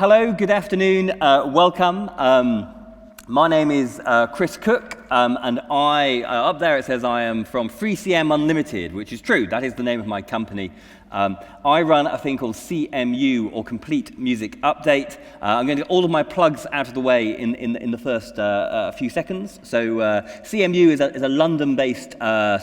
Hello, good afternoon, welcome. My name is Chris Cook, and up there it says I am from 3CM Unlimited, which is true, that is the name of my company. I run a thing called CMU, or Complete Music Update. I'm going to get all of my plugs out of the way in the first few seconds. So CMU is a London-based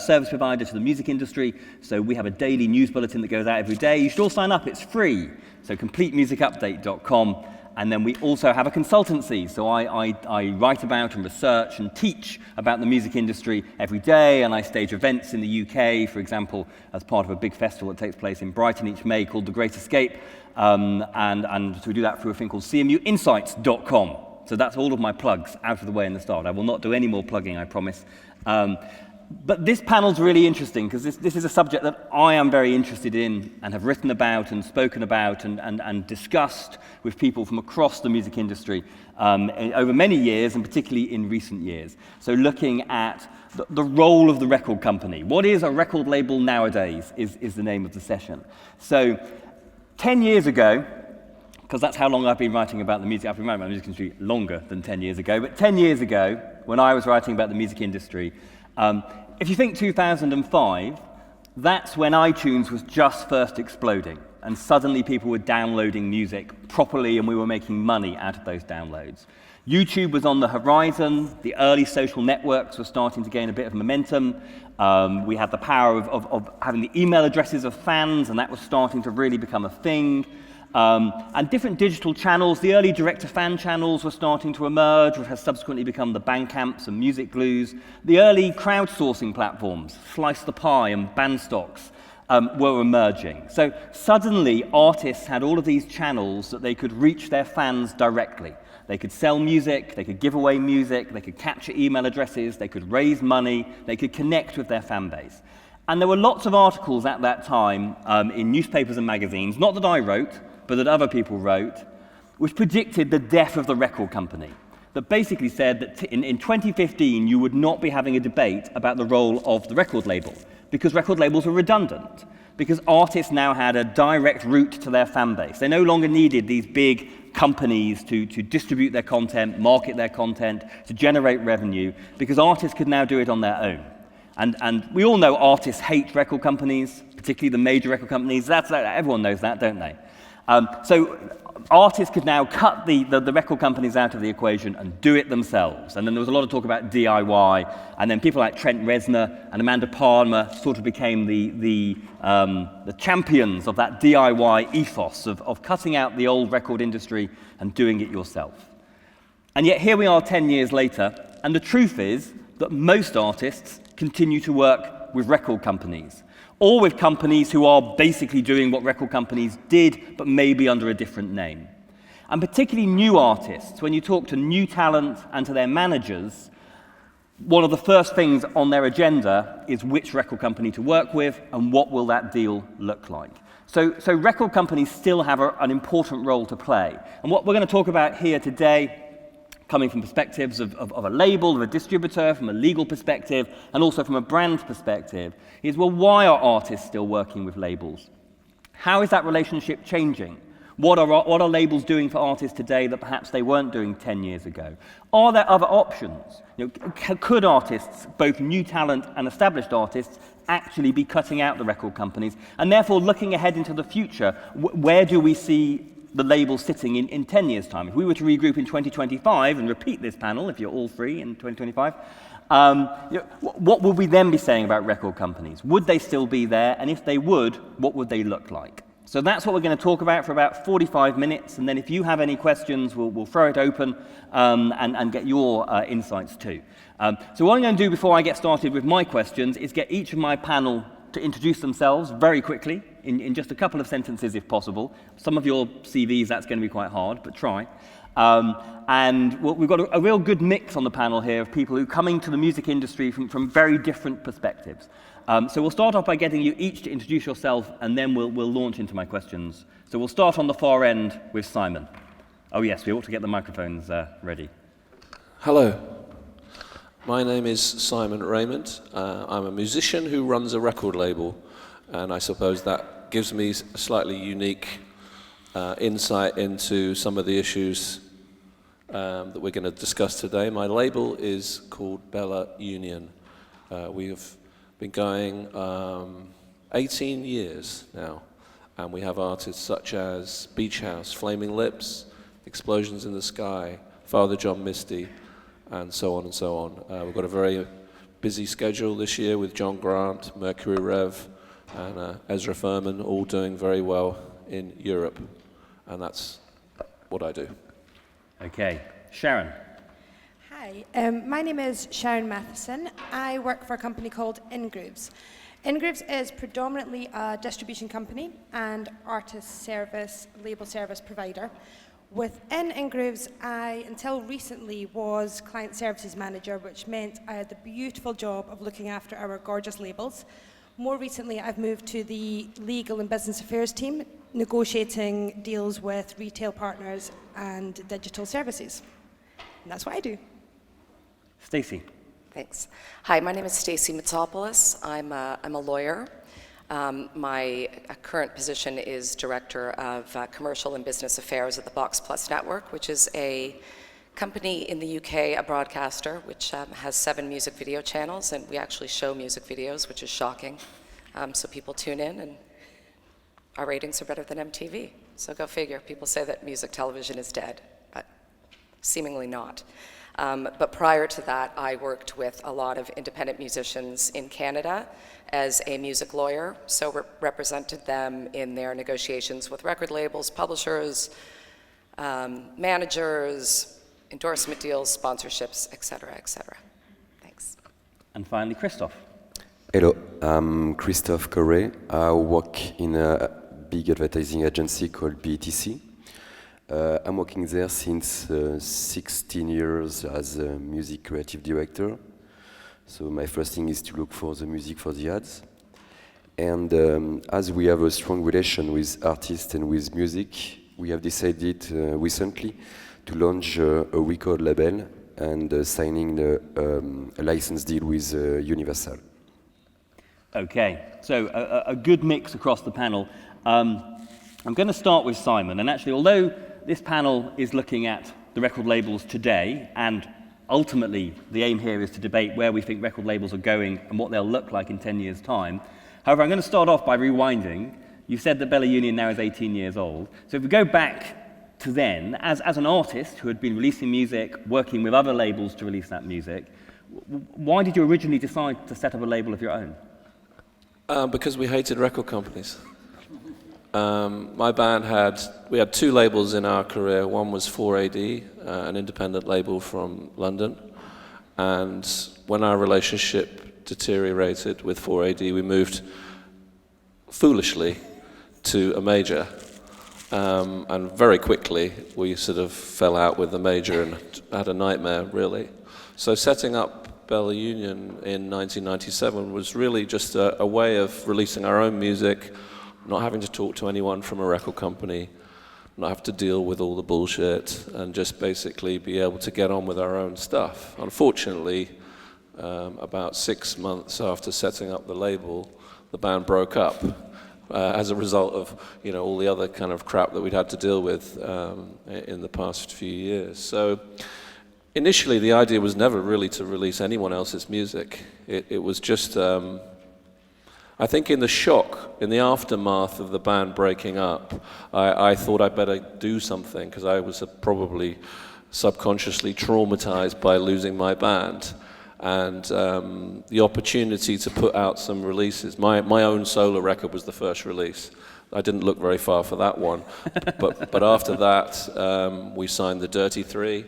service provider to the music industry. So we have a daily news bulletin that goes out every day. You should all sign up, it's free. So completemusicupdate.com. And then we also have a consultancy, so I write about and research and teach about the music industry every day, and I stage events in the UK, for example, as part of a big festival that takes place in Brighton each May called The Great Escape, and so we do that through a thing called cmuinsights.com. So that's all of my plugs out of the way in the start. I will not do any more plugging, I promise. But this panel's really interesting because this is a subject that I am very interested in and have written about and spoken about and discussed with people from across the music industry over many years, and particularly in recent years. So looking at the role of the record company. What is a record label nowadays is the name of the session. So 10 years ago, because that's how long I've been writing about the music. I've been writing about the music industry longer than 10 years ago, but 10 years ago, when I was writing about the music industry, if you think 2005, that's when iTunes was just first exploding, and suddenly people were downloading music properly, and we were making money out of those downloads. YouTube was on the horizon, the early social networks were starting to gain a bit of momentum, we had the power of having the email addresses of fans, and that was starting to really become a thing. And different digital channels, the early direct-to-fan channels were starting to emerge, which has subsequently become the Bandcamps and Music Glues. The early crowdsourcing platforms, Slice the Pie and Bandstocks, were emerging. So suddenly, artists had all of these channels that they could reach their fans directly. They could sell music, they could give away music, they could capture email addresses, they could raise money, they could connect with their fan base. And there were lots of articles at that time in newspapers and magazines, not that I wrote, but that other people wrote, which predicted the death of the record company. That basically said that in 2015 you would not be having a debate about the role of the record label, because record labels were redundant, because artists now had a direct route to their fan base. They no longer needed these big companies to distribute their content, market their content, to generate revenue, because artists could now do it on their own. And we all know artists hate record companies, particularly the major record companies. Everyone knows that, don't they? So artists could now cut the record companies out of the equation and do it themselves. And then there was a lot of talk about DIY, and then people like Trent Reznor and Amanda Palmer sort of became the champions of that DIY ethos of cutting out the old record industry and doing it yourself. And yet here we are 10 years later, and the truth is that most artists continue to work with record companies, or with companies who are basically doing what record companies did, but maybe under a different name. And particularly new artists, when you talk to new talent and to their managers, one of the first things on their agenda is which record company to work with and what will that deal look like. So record companies still have an important role to play. And what we're going to talk about here today, coming from perspectives of a label, of a distributor, from a legal perspective, and also from a brand perspective, is, well, why are artists still working with labels? How is that relationship changing? What are labels doing for artists today that perhaps they weren't doing 10 years ago? Are there other options? Could artists, both new talent and established artists, actually be cutting out the record companies? And therefore, looking ahead into the future, where do we see the label sitting in 10 years' time? If we were to regroup in 2025 and repeat this panel, if you're all free in 2025, what would we then be saying about record companies? Would they still be there? And if they would, what would they look like? So that's what we're going to talk about for about 45 minutes, and then if you have any questions, we'll throw it open and get your insights too. So what I'm going to do before I get started with my questions is get each of my panel to introduce themselves very quickly, in just a couple of sentences if possible. Some of your CVs, that's going to be quite hard, but try. And we've got a real good mix on the panel here of people who are coming to the music industry from very different perspectives. So we'll start off by getting you each to introduce yourself, and then we'll launch into my questions. So we'll start on the far end with Simon. Oh yes, we ought to get the microphones ready. Hello. My name is Simon Raymond. I'm a musician who runs a record label, and I suppose that gives me a slightly unique insight into some of the issues that we're going to discuss today. My label is called Bella Union. We have been going 18 years now, and we have artists such as Beach House, Flaming Lips, Explosions in the Sky, Father John Misty, and so on and so on. We've got a very busy schedule this year with John Grant, Mercury Rev, and Ezra Furman, all doing very well in Europe. And that's what I do. Okay. Sharon. Hi, my name is Sharon Matheson. I work for a company called InGrooves. InGrooves is predominantly a distribution company and artist service, label service provider. Within InGrooves, I, until recently, was client services manager, which meant I had the beautiful job of looking after our gorgeous labels. More recently, I've moved to the legal and business affairs team, negotiating deals with retail partners and digital services. And that's what I do. Stacey. Thanks. Hi, my name is Stacey Mitsopoulos. I'm a lawyer. My current position is Director of Commercial and Business Affairs at the Box Plus Network, which is a company in the UK, a broadcaster, which has 7 music video channels, and we actually show music videos, which is shocking. So people tune in, and our ratings are better than MTV. So go figure. People say that music television is dead, but seemingly not. But prior to that, I worked with a lot of independent musicians in Canada as a music lawyer, so represented them in their negotiations with record labels, publishers, managers, endorsement deals, sponsorships, et cetera, et cetera. Thanks. And finally, Christoph. Hello, I'm Christophe Correa. I work in a big advertising agency called BETC. I'm working there since 16 years as a music creative director. So my first thing is to look for the music for the ads. And as we have a strong relation with artists and with music, we have decided recently to launch a record label and signing a license deal with Universal. Okay, so a good mix across the panel. I'm going to start with Simon, and actually, although this panel is looking at the record labels today, and ultimately the aim here is to debate where we think record labels are going and what they'll look like in 10 years' time. However, I'm going to start off by rewinding. You said that Bella Union now is 18 years old. So if we go back to then, as an artist who had been releasing music, working with other labels to release that music, why did you originally decide to set up a label of your own? Because we hated record companies. My band we had 2 labels in our career. One was 4AD, an independent label from London. And when our relationship deteriorated with 4AD, we moved foolishly to a major. And very quickly, we sort of fell out with the major and had a nightmare, really. So setting up Bella Union in 1997 was really just a way of releasing our own music, not having to talk to anyone from a record company, not have to deal with all the bullshit, and just basically be able to get on with our own stuff. Unfortunately, about 6 months after setting up the label, the band broke up as a result of all the other kind of crap that we'd had to deal with in the past few years. So initially, the idea was never really to release anyone else's music. It was just I think in the shock, in the aftermath of the band breaking up, I thought I'd better do something because I was probably subconsciously traumatized by losing my band. And the opportunity to put out some releases. My own solo record was the first release. I didn't look very far for that one. but after that, we signed the Dirty Three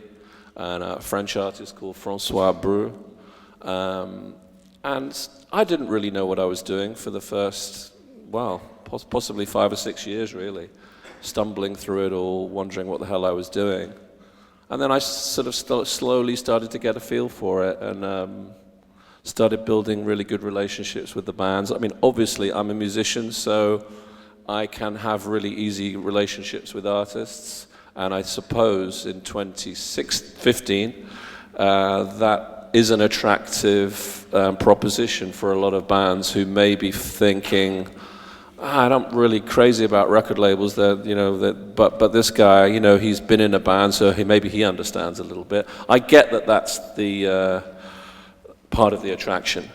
and a French artist called Francois Breu. And I didn't really know what I was doing for the first, possibly 5 or 6 years, really. Stumbling through it all, wondering what the hell I was doing. And then I sort of slowly started to get a feel for it and started building really good relationships with the bands. I mean, obviously, I'm a musician, so I can have really easy relationships with artists. And I suppose in 2015, that is an attractive proposition for a lot of bands who may be thinking, I'm not really crazy about record labels. But this guy, he's been in a band, so maybe he understands a little bit. I get that that's the part of the attraction.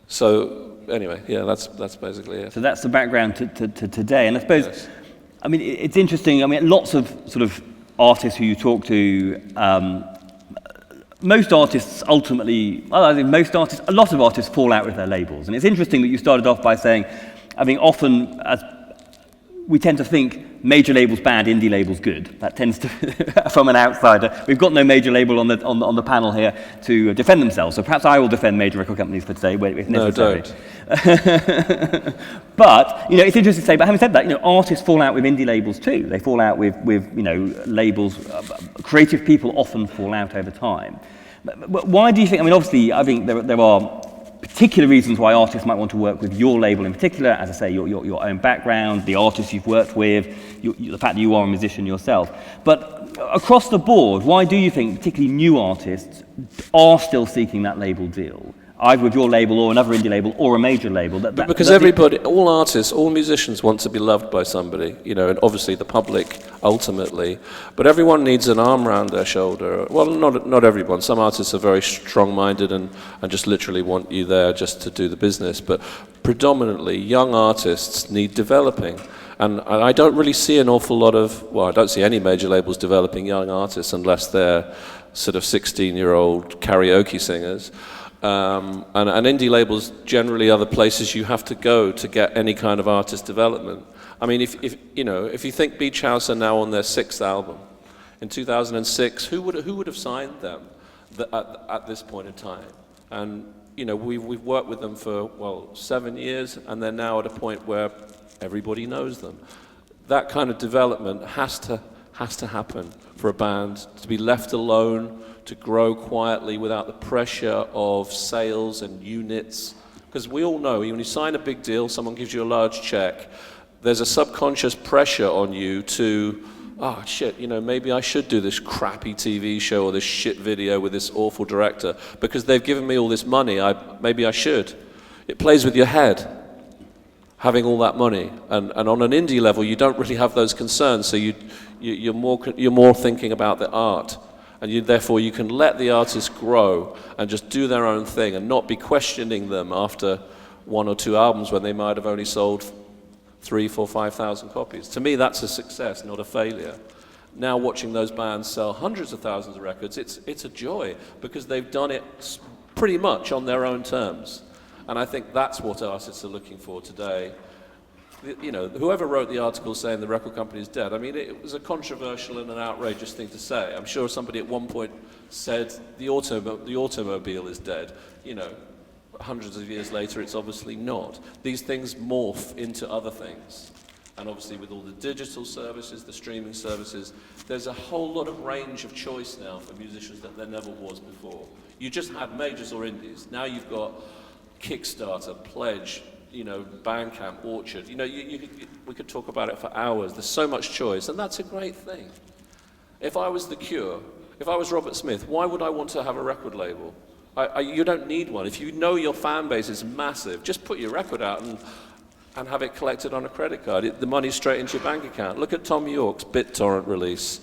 So anyway, yeah, that's basically it. So that's the background to today. And I suppose, Yes. I mean, it's interesting. I mean, lots of sort of artists who you talk to, most artists ultimately, well, I think a lot of artists fall out with their labels. And it's interesting that you started off by saying, I mean, often as we tend to think major labels bad, indie labels good. That tends to, from an outsider. We've got no major label on the panel here to defend themselves. So perhaps I will defend major record companies for today, if necessary. No, don't. But it's interesting to say. But having said that, artists fall out with indie labels too. They fall out with labels. Creative people often fall out over time. But why do you think? I mean, obviously, I think there are particular reasons why artists might want to work with your label in particular. As I say, your own background, the artists you've worked with, the fact that you are a musician yourself. But across the board, why do you think particularly new artists are still seeking that label deal? Either with your label or another indie label or a major label. Because everybody, all artists, all musicians want to be loved by somebody, and obviously the public ultimately. But everyone needs an arm around their shoulder. Well, not everyone. Some artists are very strong-minded and just literally want you there just to do the business. But predominantly, young artists need developing. And I don't really see an awful lot of, I don't see any major labels developing young artists unless they're sort of 16-year-old karaoke singers. And indie labels generally are the places you have to go to get any kind of artist development. I mean, if you think Beach House are now on their 6th album, in 2006, who would have signed them at this point in time? And we've worked with them for 7 years, and they're now at a point where everybody knows them. That kind of development has to happen for a band to be left alone, to grow quietly without the pressure of sales and units. Because we all know, when you sign a big deal, someone gives you a large check, there's a subconscious pressure on you to, maybe I should do this crappy TV show or this shit video with this awful director, because they've given me all this money, maybe I should. It plays with your head, having all that money. And on an indie level, you don't really have those concerns, so you're more thinking about the art. And therefore you can let the artists grow and just do their own thing and not be questioning them after 1 or 2 albums when they might have only sold 3, 4, 5,000 copies. To me, that's a success, not a failure. Now watching those bands sell hundreds of thousands of records, it's a joy because they've done it pretty much on their own terms. And I think that's what artists are looking for today. Whoever wrote the article saying the record company is dead, I mean, it was a controversial and an outrageous thing to say. I'm sure somebody at one point said the automobile is dead. Hundreds of years later, it's obviously not. These things morph into other things. And obviously with all the digital services, the streaming services, there's a whole lot of range of choice now for musicians that there never was before. You just had majors or indies. Now you've got Kickstarter, Pledge, Bandcamp, Orchard. We could talk about it for hours. There's so much choice, and that's a great thing. If I was The Cure, if I was Robert Smith, why would I want to have a record label? You don't need one. If you know your fan base is massive, just put your record out and have it collected on a credit card. The money's straight into your bank account. Look at Tom York's BitTorrent release.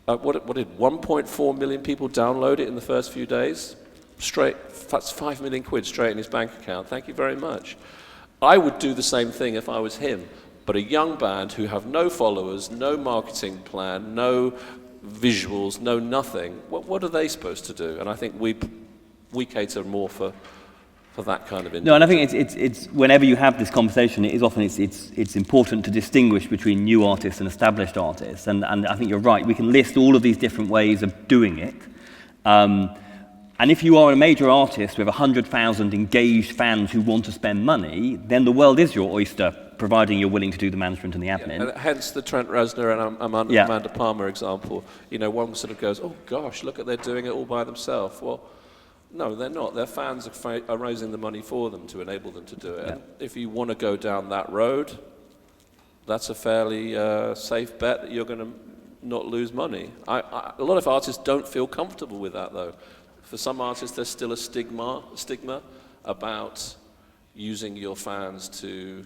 What did 1.4 million people download it in the first few days? That's 5 million quid straight in his bank account. Thank you very much. I would do the same thing if I was him, but a young band who have no followers, no marketing plan, no visuals, no nothing, what are they supposed to do? And I think we cater more for that kind of individual. No, and I think it's whenever you have this conversation, it is often it's important to distinguish between new artists and established artists, and I think you're right. We can list all of these different ways of doing it. And if you are a major artist with 100,000 engaged fans who want to spend money, then the world is your oyster, providing you're willing to do the management and the admin. Yeah, and hence the Trent Reznor and Amanda Palmer example. One sort of goes, oh gosh, look at they're doing it all by themselves. Well, no, they're not. Their fans are raising the money for them to enable them to do it. Yeah. And if you want to go down that road, that's a fairly safe bet that you're going to not lose money. A lot of artists don't feel comfortable with that, though. For some artists, there's still a stigma about, using your fans to,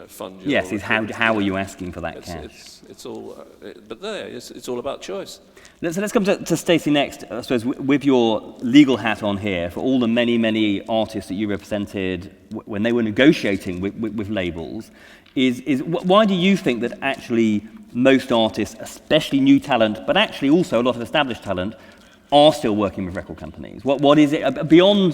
fund your. Yes, how are you asking for that cash? It's all, but it's all about choice. So let's come to Stacey next. I suppose with your legal hat on here, for all the many artists that you represented when they were negotiating with labels, why do you think that actually most artists, especially new talent, but actually also a lot of established talent, are still working with record companies? What is it beyond,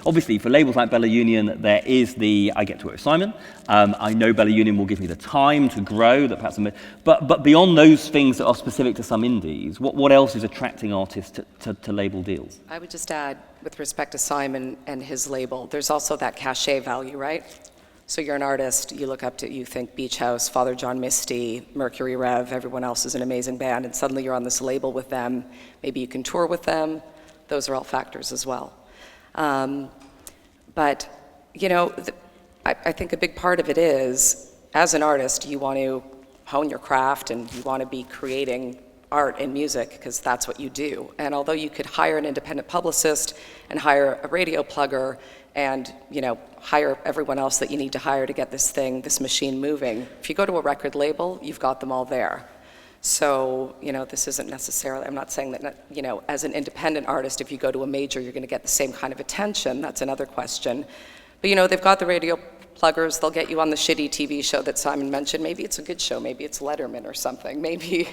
obviously for labels like Bella Union, there is I get to work with Simon. I know Bella Union will give me the time to grow, that perhaps, but beyond those things that are specific to some indies, what else is attracting artists to label deals? I would just add, with respect to Simon and his label, there's also that cachet value, right? So you're an artist, you think Beach House, Father John Misty, Mercury Rev, everyone else is an amazing band, and suddenly you're on this label with them. Maybe you can tour with them. Those are all factors as well. But, I think a big part of it is, as an artist, you want to hone your craft and you want to be creating art and music because that's what you do. And although you could hire an independent publicist and hire a radio plugger and hire everyone else that you need to hire to get this machine moving, if you go to a record label, you've got them all there. So, this isn't necessarily, I'm not saying that, as an independent artist, if you go to a major, you're going to get the same kind of attention. That's another question. But, they've got the radio pluggers. They'll get you on the shitty TV show that Simon mentioned. Maybe it's a good show. Maybe it's Letterman or something. Maybe,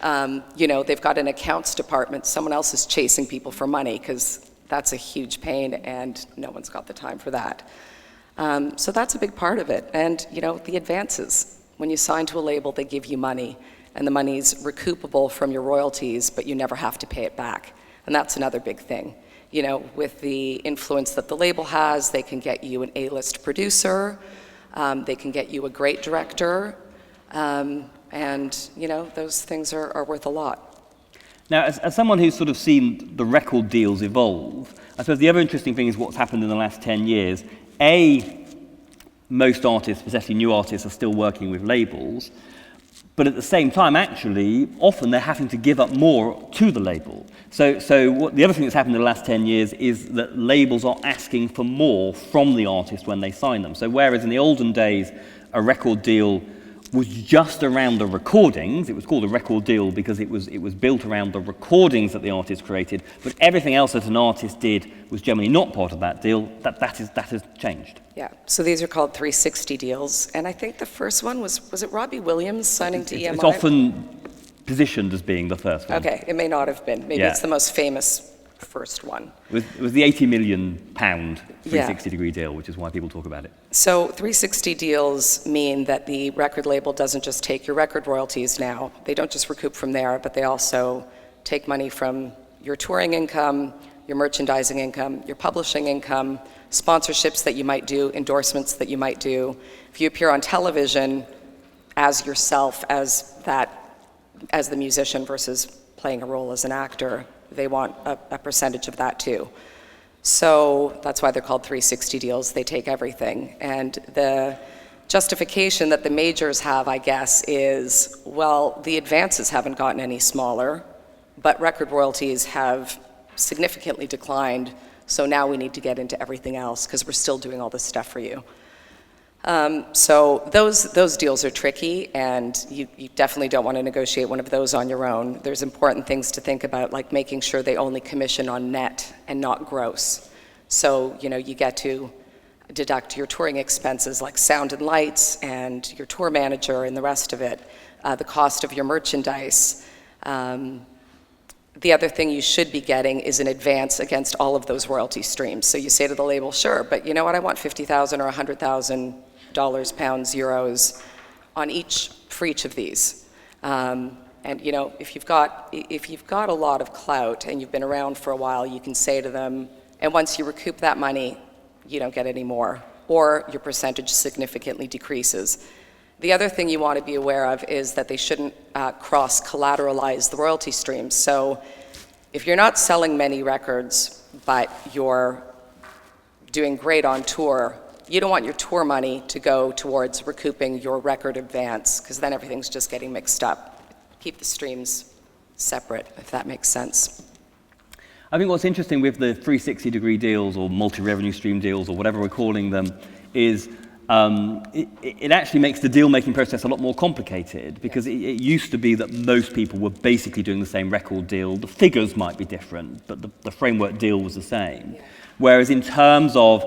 they've got an accounts department. Someone else is chasing people for money because that's a huge pain, and no one's got the time for that. So that's a big part of it. And, the advances. When you sign to a label, they give you money, and the money's recoupable from your royalties, but you never have to pay it back. And that's another big thing. With the influence that the label has, they can get you an A-list producer, they can get you a great director, and, those things are worth a lot. Now, as someone who's sort of seen the record deals evolve, I suppose the other interesting thing is what's happened in the last 10 years. Most artists, especially new artists, are still working with labels, but at the same time, actually, often they're having to give up more to the label. So the other thing that's happened in the last 10 years is that labels are asking for more from the artist when they sign them. So whereas in the olden days, a record deal was just around the recordings. It was called a record deal because it was built around the recordings that the artist created, but everything else that an artist did was generally not part of that deal. That has changed. Yeah, so these are called 360 deals, and I think the first one was it Robbie Williams signing to EMI? It's often positioned as being the first one. Okay, it may not have been. Maybe it's the most famous first one. It was the £80 million 360-degree deal, which is why people talk about it. So 360 deals mean that the record label doesn't just take your record royalties now. They don't just recoup from there, but they also take money from your touring income, your merchandising income, your publishing income, sponsorships that you might do, endorsements that you might do. If you appear on television as yourself, as the musician versus playing a role as an actor, they want a percentage of that too. So that's why they're called 360 deals. They take everything. And the justification that the majors have, I guess, is, well, the advances haven't gotten any smaller, but record royalties have significantly declined, so now we need to get into everything else because we're still doing all this stuff for you. So those deals are tricky, and you definitely don't want to negotiate one of those on your own. There's important things to think about, like making sure they only commission on net and not gross. So, you get to deduct your touring expenses like sound and lights and your tour manager and the rest of it, the cost of your merchandise. The other thing you should be getting is an advance against all of those royalty streams. So you say to the label, sure, but you know what, I want $50,000 or $100,000, pounds, euros for each of these. And if you've got a lot of clout and you've been around for a while, you can say to them, and once you recoup that money, you don't get any more, or your percentage significantly decreases. The other thing you want to be aware of is that they shouldn't cross-collateralize the royalty streams. So if you're not selling many records, but you're doing great on tour, you don't want your tour money to go towards recouping your record advance, because then everything's just getting mixed up. Keep the streams separate, if that makes sense. I think what's interesting with the 360-degree deals or multi-revenue stream deals or whatever we're calling them is it actually makes the deal-making process a lot more complicated because it used to be that most people were basically doing the same record deal. The figures might be different, but the framework deal was the same. Whereas in terms of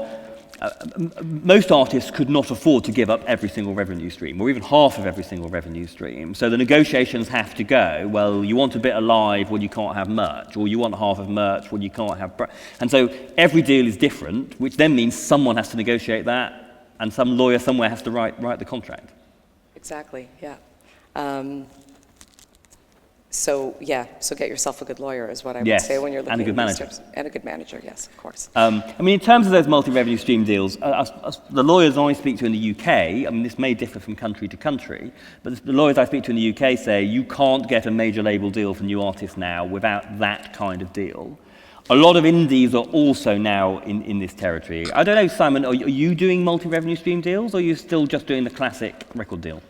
most artists could not afford to give up every single revenue stream, or even half of every single revenue stream. So the negotiations have to go, well, you want a bit of live, well, you can't have merch, or you want half of merch, well, you can't have... And so every deal is different, which then means someone has to negotiate that, and some lawyer somewhere has to write the contract. Exactly, yeah. So get yourself a good lawyer is what I would say when you're looking and a good at these manager. tips. And a good manager, yes, of course. I mean, in terms of those multi-revenue stream deals, the lawyers I speak to in the UK, I mean, this may differ from country to country, but the lawyers I speak to in the UK say you can't get a major label deal for new artists now without that kind of deal. A lot of indies are also now in this territory. I don't know, Simon, are you doing multi-revenue stream deals, or are you still just doing the classic record deal?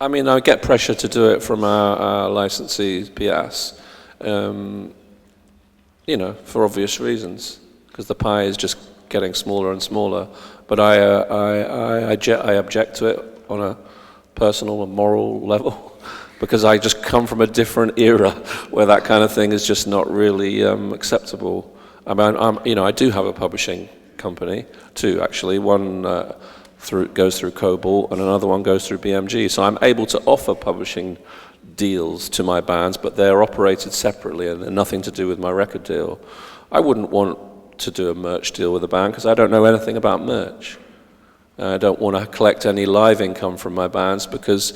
I mean, I get pressure to do it from our licensee, PS, you know, for obvious reasons, because the pie is just getting smaller and smaller. But I object to it on a personal and moral level, because I just come from a different era where that kind of thing is just not really acceptable. I mean, you know, I do have a publishing company, two actually. One goes through Cobalt, and another one goes through BMG. So I'm able to offer publishing deals to my bands, but they're operated separately and they're nothing to do with my record deal. I wouldn't want to do a merch deal with a band because I don't know anything about merch. I don't want to collect any live income from my bands because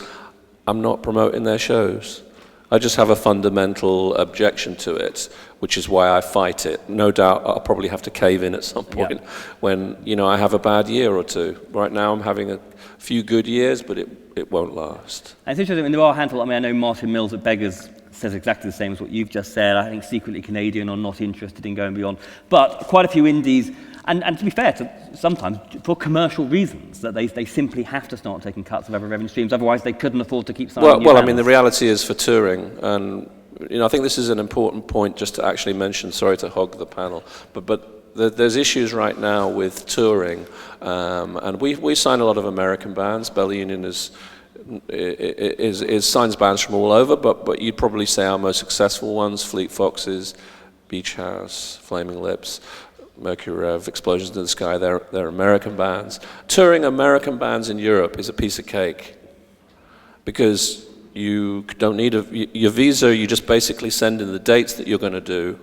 I'm not promoting their shows. I just have a fundamental objection to it, which is why I fight it. No doubt I'll probably have to cave in at some point when, you know, I have a bad year or two. Right now I'm having a few good years, but it won't last. And it's interesting, I mean, there are a handful, I mean, I know Martin Mills at Beggars says exactly the same as what you've just said. I think Secretly Canadian are not interested in going beyond. But quite a few indies, and to be fair, sometimes for commercial reasons, that they simply have to start taking cuts of other revenue streams, otherwise they couldn't afford to keep signing new Well, I bands. mean, the reality is for touring, and you know, I think this is an important point just to actually mention, sorry to hog the panel, but there's issues right now with touring, and we sign a lot of American bands. Bell Union signs bands from all over, but you'd probably say our most successful ones, Fleet Foxes, Beach House, Flaming Lips, Mercury Rev, Explosions in the Sky, they're American bands. Touring American bands in Europe is a piece of cake because you don't need your visa, you just basically send in the dates that you're going to do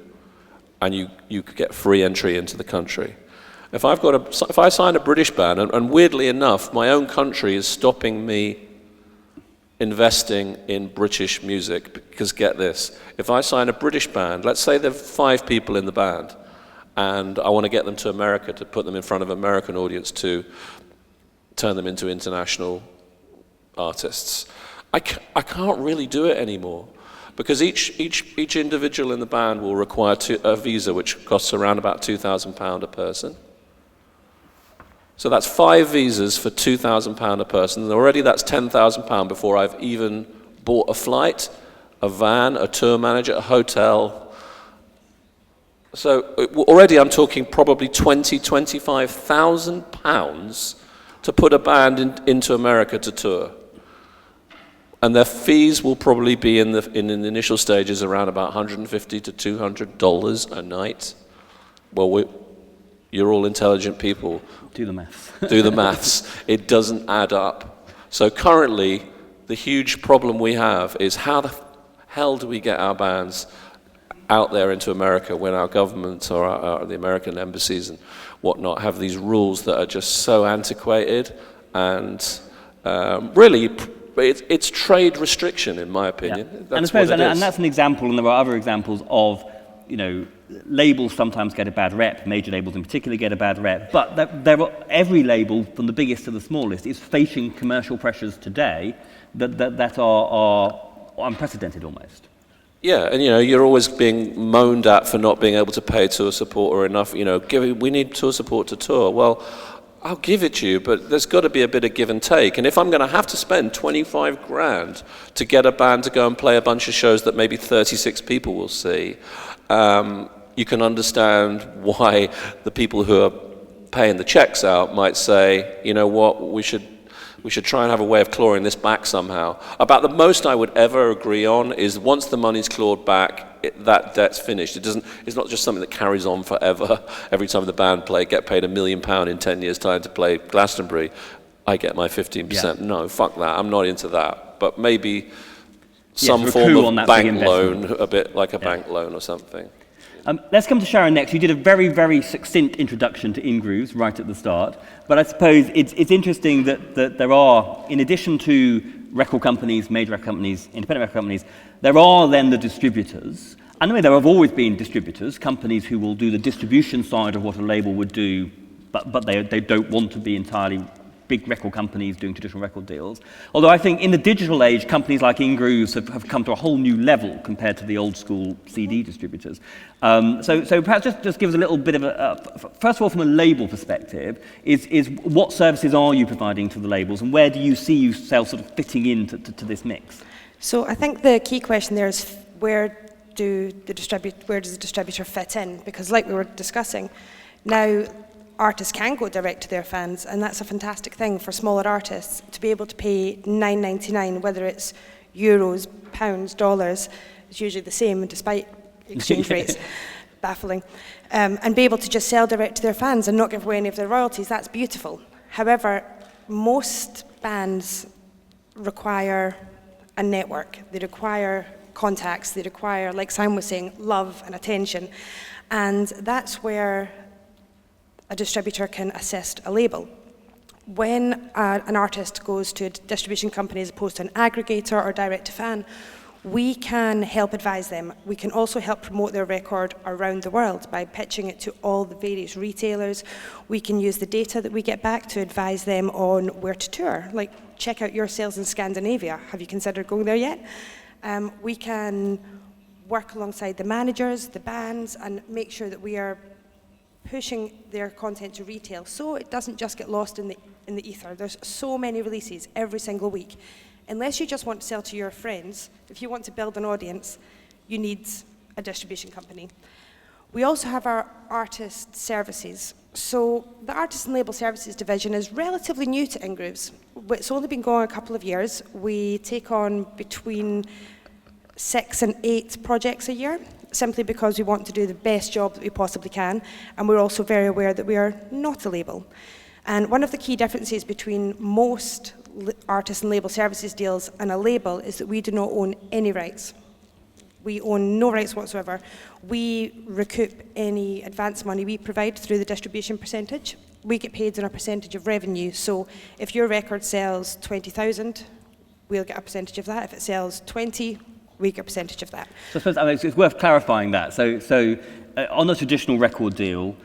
and you could get free entry into the country. If I sign a British band, and weirdly enough, my own country is stopping me investing in British music because get this, if I sign a British band, let's say there are 5 people in the band, and I want to get them to America to put them in front of an American audience to turn them into international artists. I can't really do it anymore because each individual in the band will require a visa which costs around about £2,000 a person. So that's 5 visas for £2,000 a person, and already that's £10,000 before I've even bought a flight, a van, a tour manager, a hotel. So already I'm talking probably £25,000 to put a band into America to tour. And their fees will probably be in the initial stages around about $150 to $200 a night. Well, you're all intelligent people. Do the maths. Do the maths. It doesn't add up. So currently, the huge problem we have is how the hell do we get our bands out there into America when our governments or the American embassies and whatnot have these rules that are just so antiquated and really it's trade restriction in my opinion. Yeah. That's and I suppose, what it is. And that's an example, and there are other examples of, you know, labels sometimes get a bad rep, major labels in particular get a bad rep, but every label, from the biggest to the smallest, is facing commercial pressures today that are unprecedented almost. Yeah, and you know, you're always being moaned at for not being able to pay tour support or enough, you know, we need tour support to tour. Well, I'll give it to you, but there's got to be a bit of give and take. And if I'm going to have to spend 25 grand to get a band to go and play a bunch of shows that maybe 36 people will see, you can understand why the people who are paying the checks out might say, you know what, we should try and have a way of clawing this back somehow. About the most I would ever agree on is once the money's clawed back, that debt's finished. It's not just something that carries on forever. Every time the band get paid £1 million in 10 years' time to play Glastonbury, I get my 15%. Yeah. No, fuck that. I'm not into that. But maybe some form of bank loan, a bit like a bank loan or something. Let's come to Sharon next. You did a very, very succinct introduction to in-grooves right at the start. But I suppose it's interesting that there are, in addition to record companies, major record companies, independent record companies, there are then the distributors. And I mean, there have always been distributors, companies who will do the distribution side of what a label would do, but they don't want to be entirely big record companies doing traditional record deals. Although I think in the digital age, companies like in-grooves have come to a whole new level compared to the old school CD distributors. So perhaps just give us a little bit of first of all, from a label perspective, is what services are you providing to the labels, and where do you see yourself sort of fitting into this mix? So I think the key question there is where does the distributor fit in? Because like we were discussing, now artists can go direct to their fans, and that's a fantastic thing for smaller artists to be able to pay $9.99, whether it's euros, pounds, dollars. It's usually the same despite exchange rates. Baffling. And be able to just sell direct to their fans and not give away any of their royalties. That's beautiful. However, most bands require a network. They require contacts. They require, like Simon was saying, love and attention. And that's where a distributor can assist a label. When an artist goes to a distribution company as opposed to an aggregator or direct to fan, we can help advise them. We can also help promote their record around the world by pitching it to all the various retailers. We can use the data that we get back to advise them on where to tour. Like, check out your sales in Scandinavia. Have you considered going there yet? We can work alongside the managers, the bands, and make sure that we are pushing their content to retail so it doesn't just get lost in the ether. There's so many releases every single week. Unless you just want to sell to your friends, if you want to build an audience, you need a distribution company. We also have our artist services. So the Artist and Label Services division is relatively new to in-grooves. It's only been going a couple of years. We take on between 6 and 8 projects a year, simply because we want to do the best job that we possibly can, and we're also very aware that we are not a label. And one of the key differences between most artist and label services deals and a label is that we do not own any rights. We own no rights whatsoever. We recoup any advance money we provide through the distribution percentage. We get paid on a percentage of revenue, so if your record sells 20,000, we'll get a percentage of that. If it sells 20, we get a percentage of that. So I suppose it's worth clarifying that. So on a traditional record deal,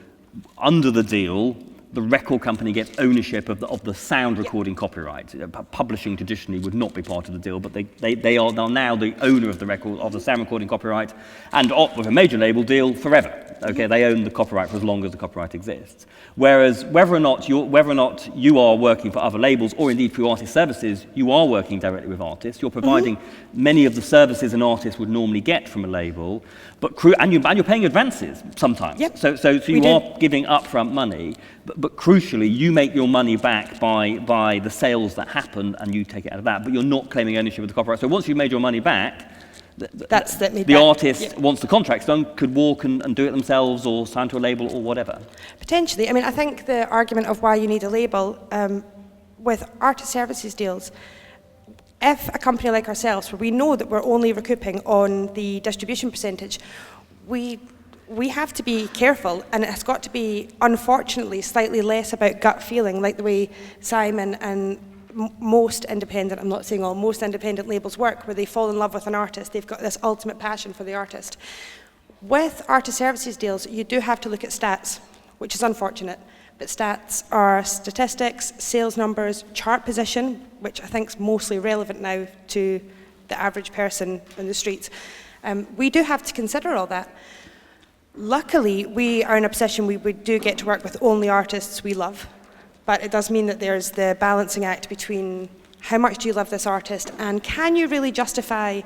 under the deal, the record company gets ownership of the sound recording copyright. Publishing traditionally would not be part of the deal, but they are now the owner of the record, of the sound recording copyright, and with a major label deal forever. Okay, they own the copyright for as long as the copyright exists. Whereas whether or not you are working for other labels, or indeed through artist services, you are working directly with artists. You're providing many of the services an artist would normally get from a label, and you're paying advances sometimes. Yep. So you are giving upfront money, but crucially, you make your money back by the sales that happen, and you take it out of that. But you're not claiming ownership of the copyright. So once you've made your money back, the artist, once the contract's done, could walk and do it themselves, or sign to a label, or whatever. Potentially. I mean, I think the argument of why you need a label with artist services deals, if a company like ourselves, where we know that we're only recouping on the distribution percentage, we have to be careful, and it has got to be, unfortunately, slightly less about gut feeling, like the way Simon and most independent, I'm not saying all, most independent labels work, where they fall in love with an artist. They've got this ultimate passion for the artist. With artist services deals, you do have to look at stats, which is unfortunate. But stats are statistics, sales numbers, chart position, which I think is mostly relevant now to the average person in the streets. We do have to consider all that. Luckily, we are in a position we do get to work with only artists we love. but it does mean that there's the balancing act between how much do you love this artist and can you really justify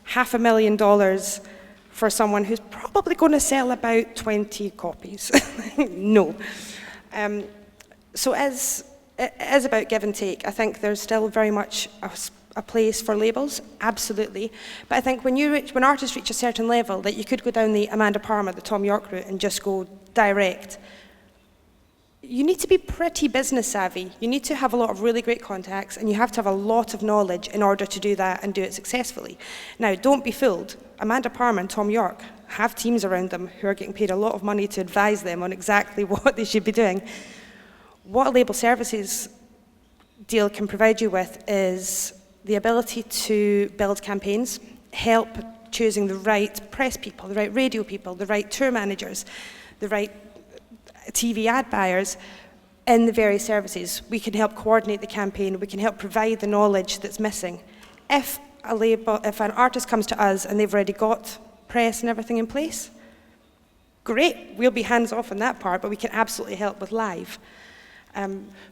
$500,000 for someone who's probably going to sell about 20 copies? No. So as about give and take, I think there's still very much a place for labels, absolutely. But I think when artists reach a certain level, that you could go down the Amanda Palmer, the Tom York route and just go direct. You need to be pretty business savvy. You need to have a lot of really great contacts and you have to have a lot of knowledge in order to do that and do it successfully. Now, don't be fooled. Amanda Palmer and Tom York have teams around them who are getting paid a lot of money to advise them on exactly what they should be doing. What a label services deal can provide you with is the ability to build campaigns, help choosing the right press people, the right radio people, the right tour managers, the right TV ad buyers in the various services. We can help coordinate the campaign, we can help provide the knowledge that's missing. If an artist comes to us and they've already got press and everything in place, great, we'll be hands off on that part, but we can absolutely help with live.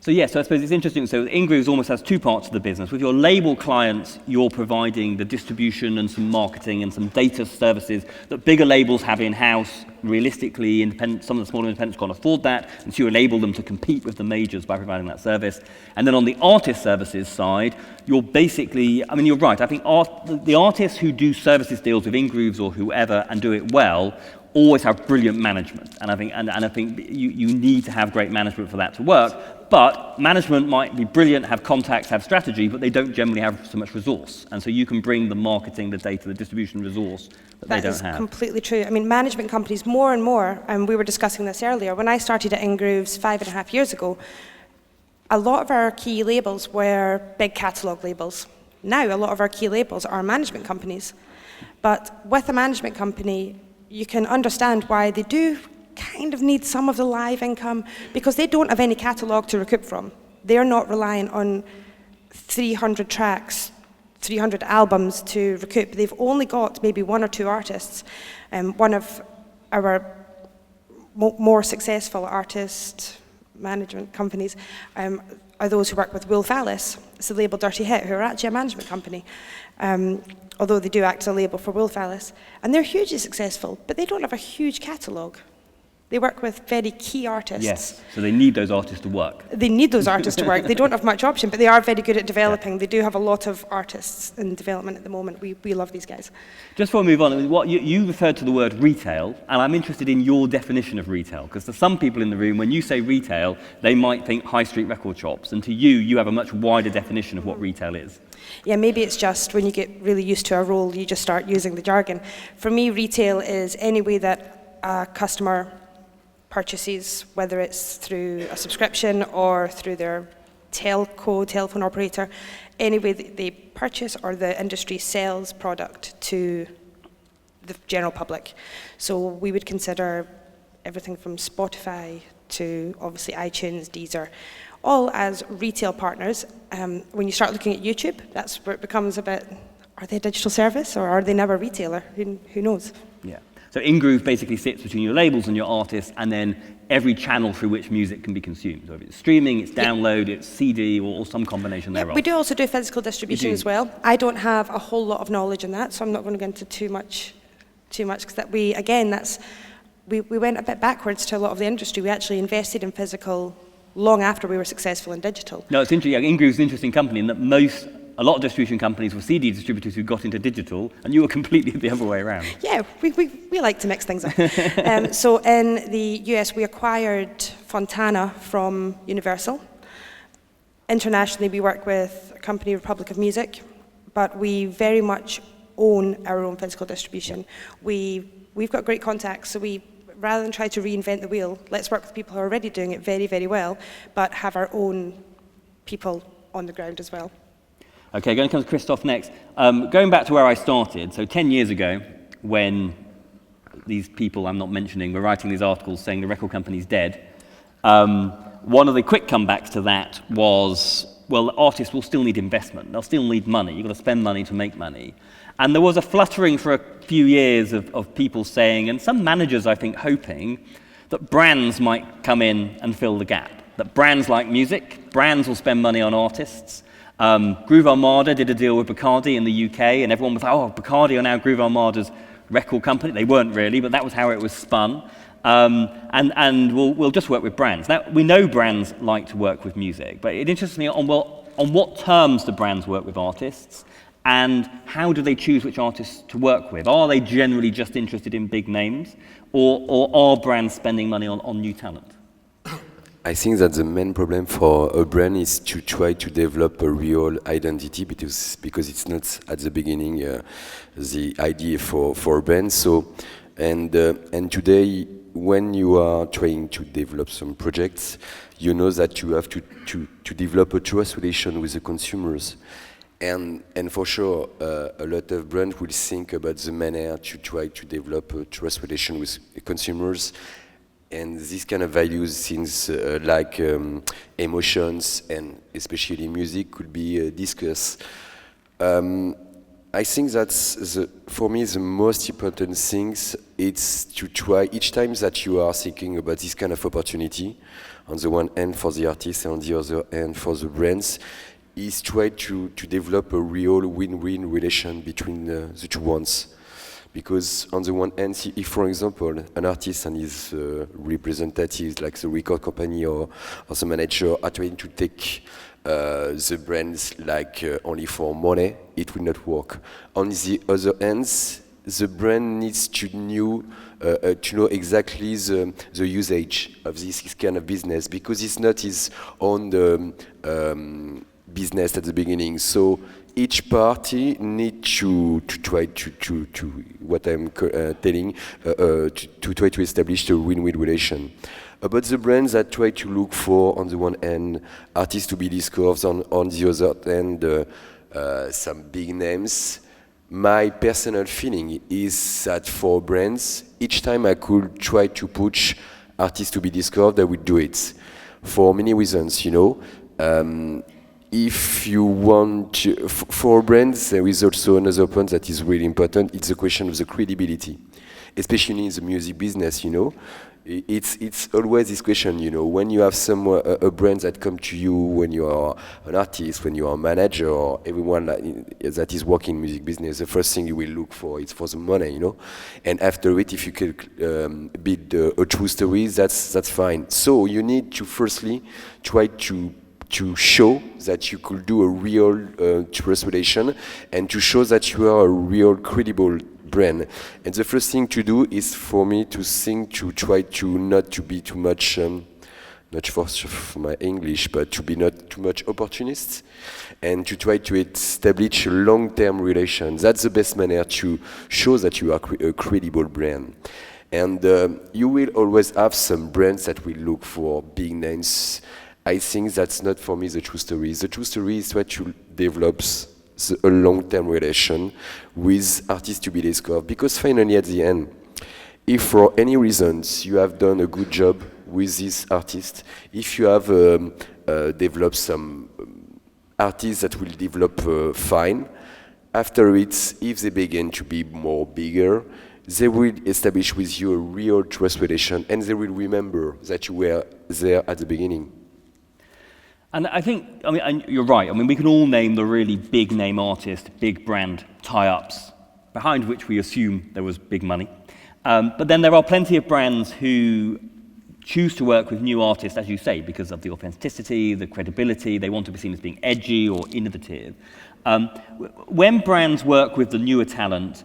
So I suppose it's interesting. So InGrooves almost has two parts of the business. With your label clients, you're providing the distribution and some marketing and some data services that bigger labels have in-house. Realistically, some of the smaller independents can't afford that, and so you enable them to compete with the majors by providing that service. And then on the artist services side, you're basically, I mean, you're right. I think the artists who do services deals with InGrooves or whoever and do it well always have brilliant management, and I think you need to have great management for that to work. But management might be brilliant, have contacts, have strategy, but they don't generally have so much resource. And so you can bring the marketing, the data, the distribution resource that they don't have. That is completely true. I mean, management companies more and more, and we were discussing this earlier, when I started at InGrooves 5.5 years ago, a lot of our key labels were big catalogue labels. Now, a lot of our key labels are management companies. But with a management company, you can understand why they do kind of need some of the live income because they don't have any catalogue to recoup from. They're not reliant on 300 tracks, 300 albums to recoup. They've only got maybe one or two artists. One of our more successful artist management companies are those who work with Wolf Alice. It's the label Dirty Hit, who are actually a management company. Although they do act as a label for Wolf Alice. And they're hugely successful, but they don't have a huge catalogue. They work with very key artists. Yes, so they need those artists to work. They need those artists to work. They don't have much option, but they are very good at developing. Yeah. They do have a lot of artists in development at the moment. We love these guys. Just before we move on, what you referred to the word retail, and I'm interested in your definition of retail, because to some people in the room, when you say retail, they might think high street record shops, and to you have a much wider definition of what retail is. Yeah, maybe it's just when you get really used to a role, you just start using the jargon. For me, retail is any way that a customer purchases, whether it's through a subscription or through their telephone operator, any way that they purchase or the industry sells product to the general public. So we would consider everything from Spotify to obviously iTunes, Deezer, all as retail partners. When you start looking at YouTube, that's where it becomes a bit, are they a digital service or are they never a retailer? Who knows? Yeah. So InGroove basically sits between your labels and your artists and then every channel through which music can be consumed. So if it's streaming, it's download, it's CD, or some combination thereof. We do also do physical distribution as well. I don't have a whole lot of knowledge in that, so I'm not going to go into too much, because we went a bit backwards to a lot of the industry. We actually invested in physical long after we were successful in digital. No, it's interesting. InGroove's an interesting company in that a lot of distribution companies were CD distributors who got into digital, and you were completely the other way around. Yeah, we like to mix things up. So in the US, we acquired Fontana from Universal. Internationally, we work with a company, Republic of Music, but we very much own our own physical distribution. We've got great contacts, so rather than try to reinvent the wheel, let's work with people who are already doing it very, very well, but have our own people on the ground as well. Okay, going to come to Christoph next. Going back to where I started, so 10 years ago, when these people I'm not mentioning were writing these articles saying the record company's dead, one of the quick comebacks to that was, well, the artists will still need investment. They'll still need money. You've got to spend money to make money. And there was a fluttering for a few years of people saying, and some managers, I think, hoping, that brands might come in and fill the gap. that brands like music, brands will spend money on artists. Groove Armada did a deal with Bacardi in the UK, and everyone was like, oh, Bacardi are now Groove Armada's record company. They weren't really, but that was how it was spun. And we'll just work with brands. Now, we know brands like to work with music, but it interests me on what terms do brands work with artists, and how do they choose which artists to work with? Are they generally just interested in big names, or are brands spending money on new talent? I think that the main problem for a brand is to try to develop a real identity, because it's not at the beginning the idea for a brand. So, and today, when you are trying to develop some projects, you know that you have to develop a trust relation with the consumers. And for sure, a lot of brands will think about the manner to try to develop a trust relation with consumers. And these kind of values, things like emotions and especially music, could be discussed. I think that's, for me, the most important things. It's to try, each time that you are thinking about this kind of opportunity, on the one hand for the artist and on the other hand for the brands, is try to develop a real win-win relation between the two ones. Because on the one hand, if, for example, an artist and his representatives, like the record company or the manager, are trying to take the brands like only for money, it will not work. On the other hand, the brand needs to know exactly the usage of this kind of business, because it's not his own business at the beginning. So each party needs to try to what I'm telling, to try to establish a win-win relation. About the brands that try to look for, on the one hand, artists to be discovered, on the other hand, some big names, my personal feeling is that for brands, each time I could try to push artists to be discovered, I would do it. For many reasons, you know. If you want to, for brands, there is also another point that is really important. It's the question of the credibility, especially in the music business. You know, it's always this question. You know, when you have a brand that come to you, when you are an artist, when you are a manager, or everyone that is working in music business, the first thing you will look for is for the money. You know, and after it, if you can build a true story, that's fine. So you need to firstly try to show that you could do a real trust relation, and to show that you are a real credible brand. And the first thing to do is for me to think, to try to not to be too much, not for my English, but to be not too much opportunist, and to try to establish a long-term relation. That's the best manner to show that you are a credible brand. And you will always have some brands that will look for big names. I think that's not for me the true story. The true story is try to develop a long-term relation with artists to be discovered. Because finally, at the end, if for any reasons you have done a good job with this artist, if you have developed some artists that will develop fine, after it, if they begin to be more bigger, they will establish with you a real trust relation, and they will remember that you were there at the beginning. And I think, I mean, and you're right. I mean, we can all name the really big name artist, big brand tie-ups, behind which we assume there was big money. But then there are plenty of brands who choose to work with new artists, as you say, because of the authenticity, the credibility. They want to be seen as being edgy or innovative. When brands work with the newer talent,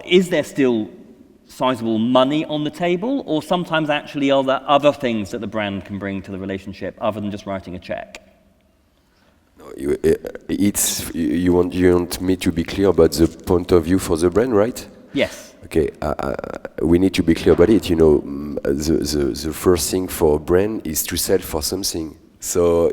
is there still sizable money on the table, or sometimes actually are there other things that the brand can bring to the relationship other than just writing a check? You want me to be clear about the point of view for the brand, right? Yes. Okay, we need to be clear about it. You know, the first thing for a brand is to sell for something. So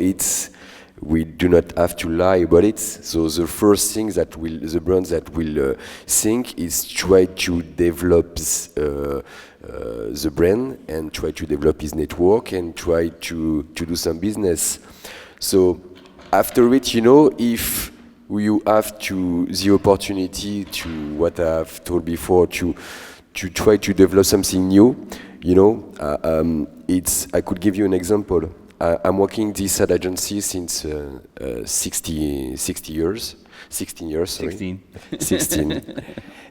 we do not have to lie about it. So the first thing that the brand that will think is try to develop the brand and try to develop his network and try to do some business. So after it, you know, if you have the opportunity to, what I've told before, to try to develop something new, You know, I could give you an example. I'm working this ad agency since 16 years, sorry. 16. 16.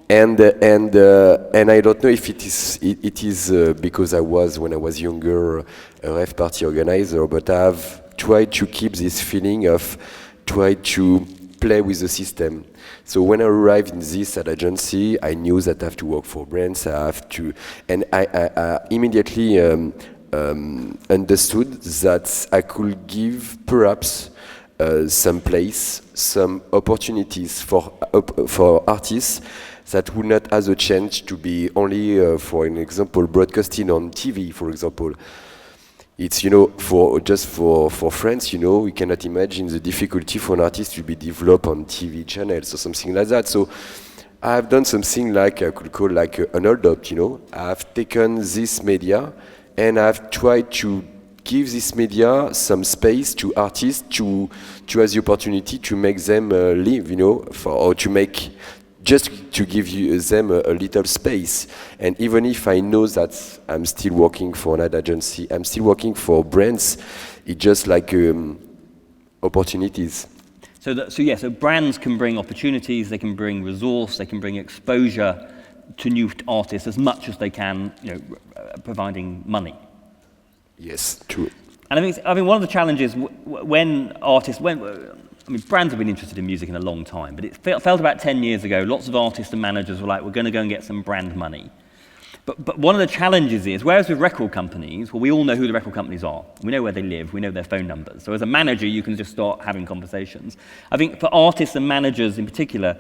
And I don't know if it is because when I was younger, a rave party organizer, but I've tried to keep this feeling of try to play with the system. So when I arrived in this ad agency, I knew that I have to work for brands. And I immediately understood that I could give perhaps some place, some opportunities for artists that would not have a chance to be only, for an example, broadcasting on TV, for example. It's, you know, for France, you know, we cannot imagine the difficulty for an artist to be developed on TV channels or something like that. So I've done something like I could call like an hold-up, you know. I've taken this media and I've tried to give this media some space to artists to have the opportunity to make them live, you know, just to give them a little space. And even if I know that I'm still working for an ad agency, I'm still working for brands, it's just like opportunities. So brands can bring opportunities, they can bring resource, they can bring exposure to new artists as much as they can, you know, providing money. Yes, true. And I mean, one of the challenges when brands have been interested in music in a long time, but it felt about 10 years ago, lots of artists and managers were like, we're going to go and get some brand money. But one of the challenges is, whereas with record companies, well, we all know who the record companies are. We know where they live, we know their phone numbers. So as a manager, you can just start having conversations. I think for artists and managers in particular,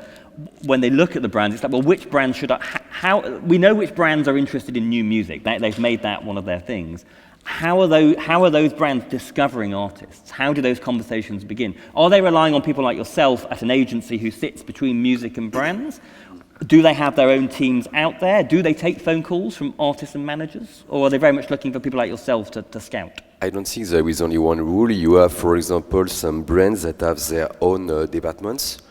when they look at the brands, it's like, well, which brands should we know which brands are interested in new music. They've made that one of their things. How are those brands discovering artists? How do those conversations begin? Are they relying on people like yourself at an agency who sits between music and brands? Do they have their own teams out there? Do they take phone calls from artists and managers? Or are they very much looking for people like yourself to scout? I don't think there is only one rule. You have, for example, some brands that have their own departments.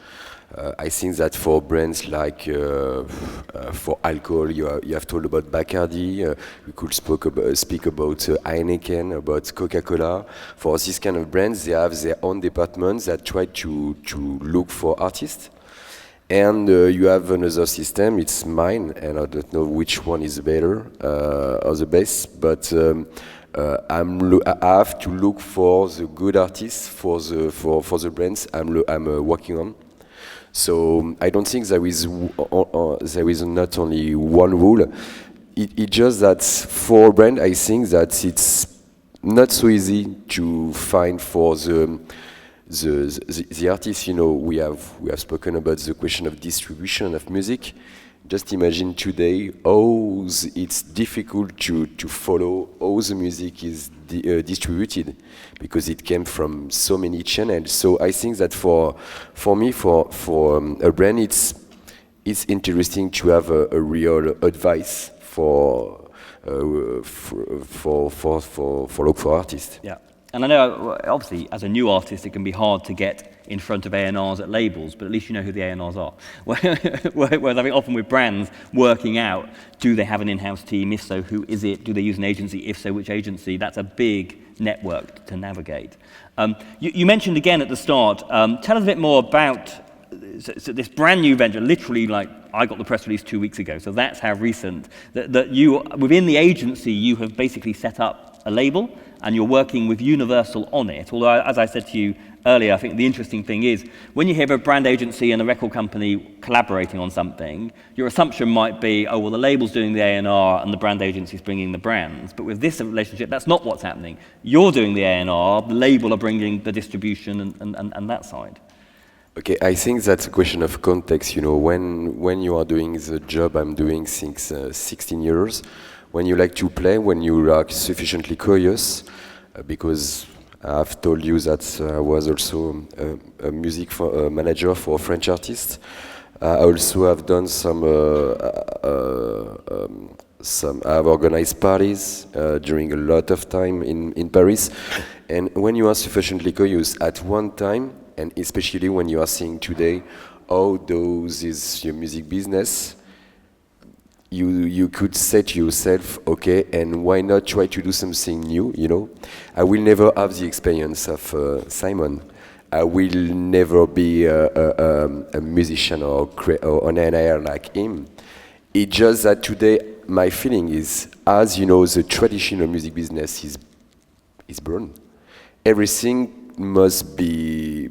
I think that for brands like for alcohol, you have told about Bacardi. We could speak about Heineken, about Coca-Cola. For this kind of brands, they have their own departments that try to look for artists. And you have another system. It's mine, and I don't know which one is better or the best. But I have to look for the good artists for the brands I'm working on. So I don't think there is not only one rule. It's just that for brand, I think that it's not so easy to find for the artists. You know, we have spoken about the question of distribution of music. Just imagine today how it's difficult to follow how the music is distributed, because it came from so many channels. So I think that for me, for a brand, it's interesting to have a real advice for local artists. Yeah. And I know, obviously, as a new artist, it can be hard to get in front of A&Rs at labels, but at least you know who the A&Rs are. Whereas I think often with brands, working out, do they have an in-house team? If so, who is it? Do they use an agency? If so, which agency? That's a big network to navigate. You mentioned again at the start, tell us a bit more about this brand new venture, literally like I got the press release 2 weeks ago, so that's how recent, that you, within the agency, you have basically set up a label and you're working with Universal on it. Although, as I said to you earlier, I think the interesting thing is, when you hear of a brand agency and a record company collaborating on something, your assumption might be, oh, well, the label's doing the A&R and the brand agency's bringing the brands. But with this relationship, that's not what's happening. You're doing the A&R, the label are bringing the distribution and that side. Okay, I think that's a question of context. You know, when you are doing the job I'm doing since 16 years, when you like to play, when you are sufficiently curious, because I've told you that I was also a music manager for a French artist. I also have done I've organized parties during a lot of time in Paris. And when you are sufficiently curious at one time, and especially when you are seeing today how is your music business, you could say to yourself, okay, and why not try to do something new, you know? I will never have the experience of Simon. I will never be a musician or an engineer like him. It's just that today my feeling is, as you know, the traditional music business is burned. Everything must be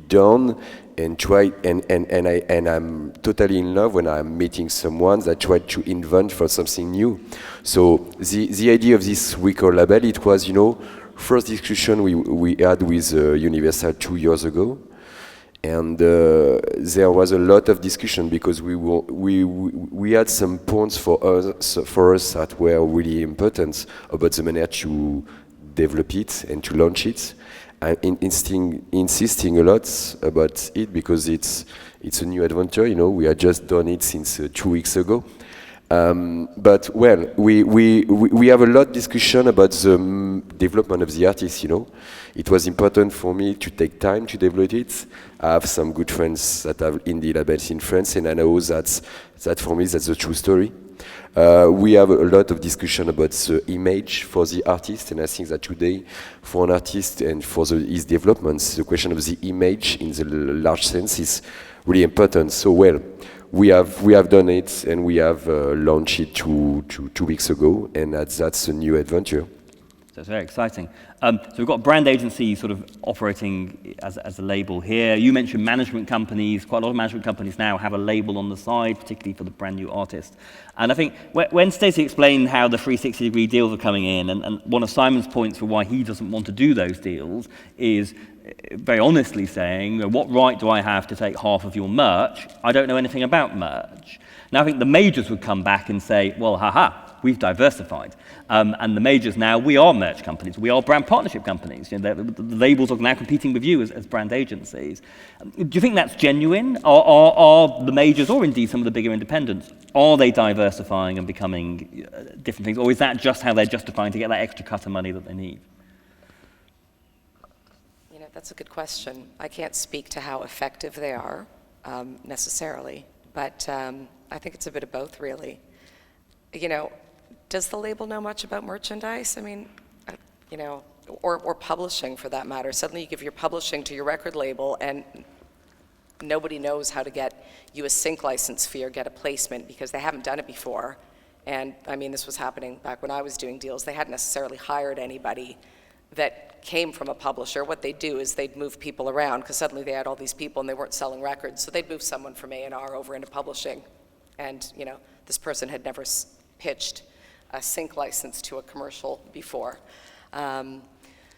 done and try, and I'm totally in love when I'm meeting someone that tried to invent for something new. So the idea of this record label, it was, you know, first discussion we had with Universal 2 years ago, and there was a lot of discussion because we had some points for us that were really important about the manner to develop it and to launch it. I'm insisting a lot about it because it's a new adventure. You know, we had just done it since 2 weeks ago. But well, we have a lot of discussion about the development of the artist. You know, it was important for me to take time to develop it. I have some good friends that have indie labels in France, and I know that for me that's the true story. We have a lot of discussion about the image for the artist, and I think that today, for an artist and for his developments, the question of the image in the large sense is really important. So well, we have done it, and we have launched it two weeks ago, and that's a new adventure. So it's very exciting. So we've got brand agencies sort of operating as a label here. You mentioned management companies. Quite a lot of management companies now have a label on the side, particularly for the brand new artist. And I think when Stacey explained how the 360-degree deals are coming in, and one of Simon's points for why he doesn't want to do those deals is very honestly saying, what right do I have to take half of your merch? I don't know anything about merch. Now I think the majors would come back and say, well, we've diversified. And the majors now, we are merch companies, we are brand partnership companies. You know, the labels are now competing with you as brand agencies. Do you think that's genuine? Are the majors, or indeed some of the bigger independents, are they diversifying and becoming different things? Or is that just how they're justifying to get that extra cut of money that they need? You know, that's a good question. I can't speak to how effective they are necessarily, but I think it's a bit of both, really. You know, does the label know much about merchandise? I mean, you know, or publishing for that matter. Suddenly you give your publishing to your record label and nobody knows how to get you a sync license fee or get a placement because they haven't done it before. And I mean, this was happening back when I was doing deals. They hadn't necessarily hired anybody that came from a publisher. What they'd do is they'd move people around because suddenly they had all these people and they weren't selling records. So they'd move someone from A&R over into publishing. And, you know, this person had never pitched a sync license to a commercial before.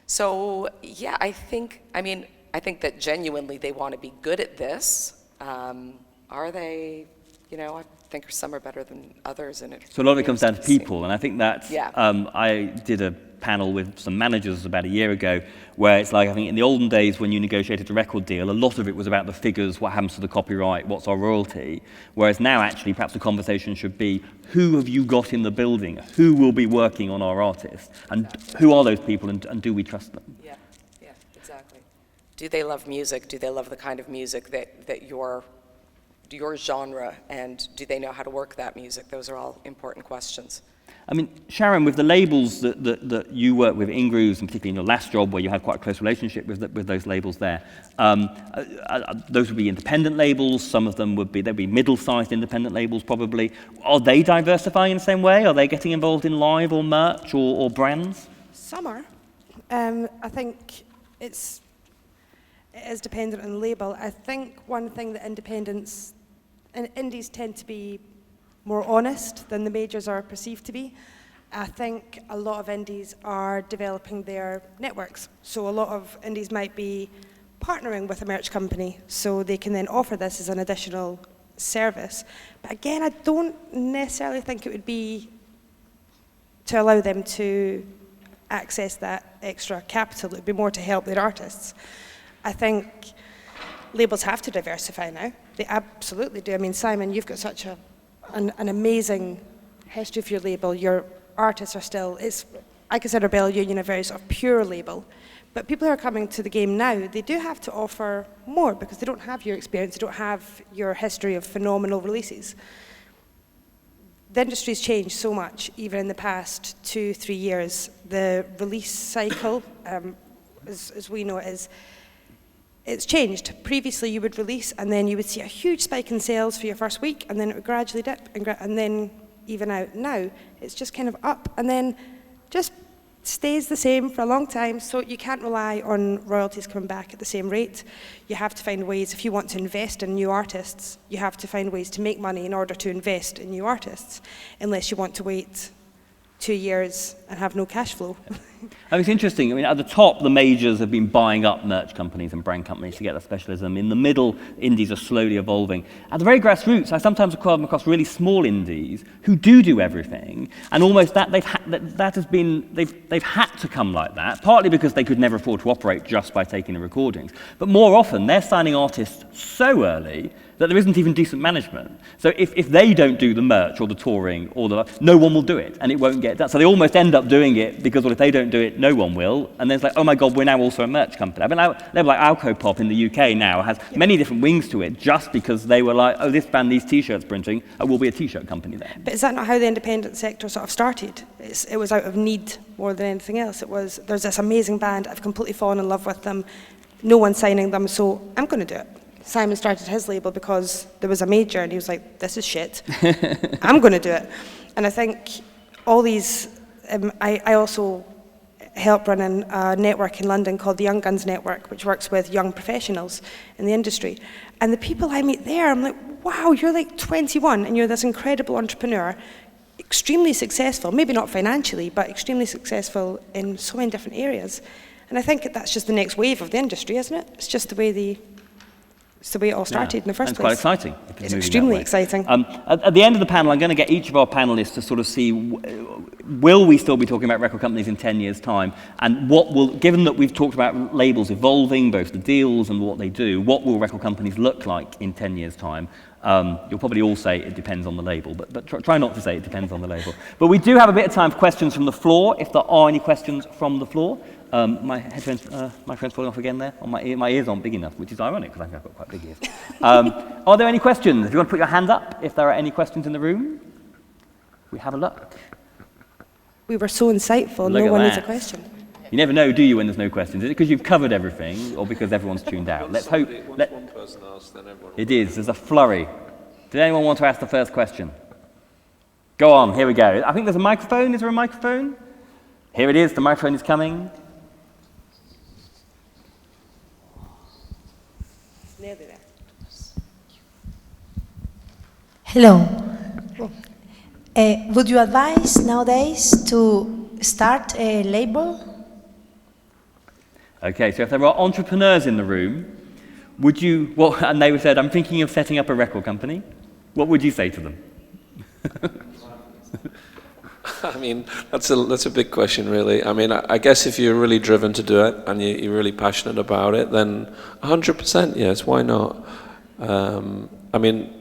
So yeah, I think that genuinely they want to be good at this. Are they? You know, I think some are better than others in it. So a lot of it comes down to people, and I think that's, yeah. I did a panel with some managers about a year ago where it's like, I think in the olden days when you negotiated a record deal, a lot of it was about the figures, what happens to the copyright, what's our royalty, whereas now actually perhaps the conversation should be, who have you got in the building? Who will be working on our artists? And who are those people, and do we trust them? Yeah, exactly. Do they love music? Do they love the kind of music that your genre, and do they know how to work that music? Those are all important questions. I mean, Sharon, with the labels that you work with in Grooves, and particularly in your last job where you had quite a close relationship with those labels there, those would be independent labels. Some of them would be, they'd be middle-sized independent labels probably. Are they diversifying in the same way? Are they getting involved in live or merch or brands? Some are. I think it is dependent on the label. I think one thing that independents and indies tend to be more honest than the majors are perceived to be. I think a lot of indies are developing their networks. So a lot of indies might be partnering with a merch company so they can then offer this as an additional service. But again, I don't necessarily think it would be to allow them to access that extra capital. It would be more to help their artists. I think labels have to diversify now. They absolutely do. I mean, Simon, you've got such an amazing history of your label. Your artists are still, I consider Bell Union a very sort of pure label. But people who are coming to the game now, they do have to offer more because they don't have your experience, they don't have your history of phenomenal releases. the industry's changed so much, even in the past 2-3 years. The release cycle, as we know, it's changed. Previously, you would release, and then you would see a huge spike in sales for your first week, and then it would gradually dip, and then even out. Now, it's just kind of up, and then just stays the same for a long time, so you can't rely on royalties coming back at the same rate. You have to find ways, if you want to invest in new artists, you have to find ways to make money in order to invest in new artists, unless you want to wait 2 years and have no cash flow. It's interesting. I mean, at the top, the majors have been buying up merch companies and brand companies to get their specialism. In the middle, indies are slowly evolving. At the very grassroots, I sometimes come across really small indies who do everything, and almost they've had to come like that, partly because they could never afford to operate just by taking the recordings. But more often, they're signing artists so early that there isn't even decent management. So if they don't do the merch or the touring, no one will do it, and it won't get done. So they almost end up doing it because, well, if they don't do it, no one will. And then it's like, oh my God, we're now also a merch company. I mean, label like Aunque in the UK now has many different wings to it, just because they were like, oh, this band needs T-shirts printing, we'll be a T-shirt company then. But is that not how the independent sector sort of started? It was out of need more than anything else. There's this amazing band, I've completely fallen in love with them, no one's signing them, so I'm going to do it. Simon started his label because there was a major, and he was like, this is shit. I'm going to do it. And I think all these, I also help run a network in London called the Young Guns Network, which works with young professionals in the industry. And the people I meet there, I'm like, wow, you're like 21, and you're this incredible entrepreneur, extremely successful, maybe not financially, but extremely successful in so many different areas. And I think that's just the next wave of the industry, isn't it? It's just the way it all started in the first place. It's quite exciting. It's extremely exciting. At the end of the panel, I'm going to get each of our panelists to sort of see, will we still be talking about record companies in 10 years' time? And given that we've talked about labels evolving, both the deals and what they do, what will record companies look like in 10 years' time? You'll probably all say it depends on the label, but try not to say it depends on the label. But we do have a bit of time for questions from the floor, if there are any questions from the floor. My headphones, microphone's falling off again there. My ears aren't big enough, which is ironic because I've got quite big ears. Are there any questions? If you want to put your hand up, if there are any questions in the room, we have a look. We were so insightful, no one has a question. You never know, do you, when there's no questions? Is it because you've covered everything, or because everyone's tuned out? Let's hope. Once one person asks, then everyone. It is. There's a flurry. Did anyone want to ask the first question? Go on. Here we go. I think there's a microphone. Is there a microphone? Here it is. The microphone is coming. Hello. Would you advise nowadays to start a label? Okay, so if there are entrepreneurs in the room, would you, and they said, I'm thinking of setting up a record company, what would you say to them? I mean, that's a big question, really. I mean, I guess if you're really driven to do it and you're really passionate about it, then 100% yes, why not? I mean,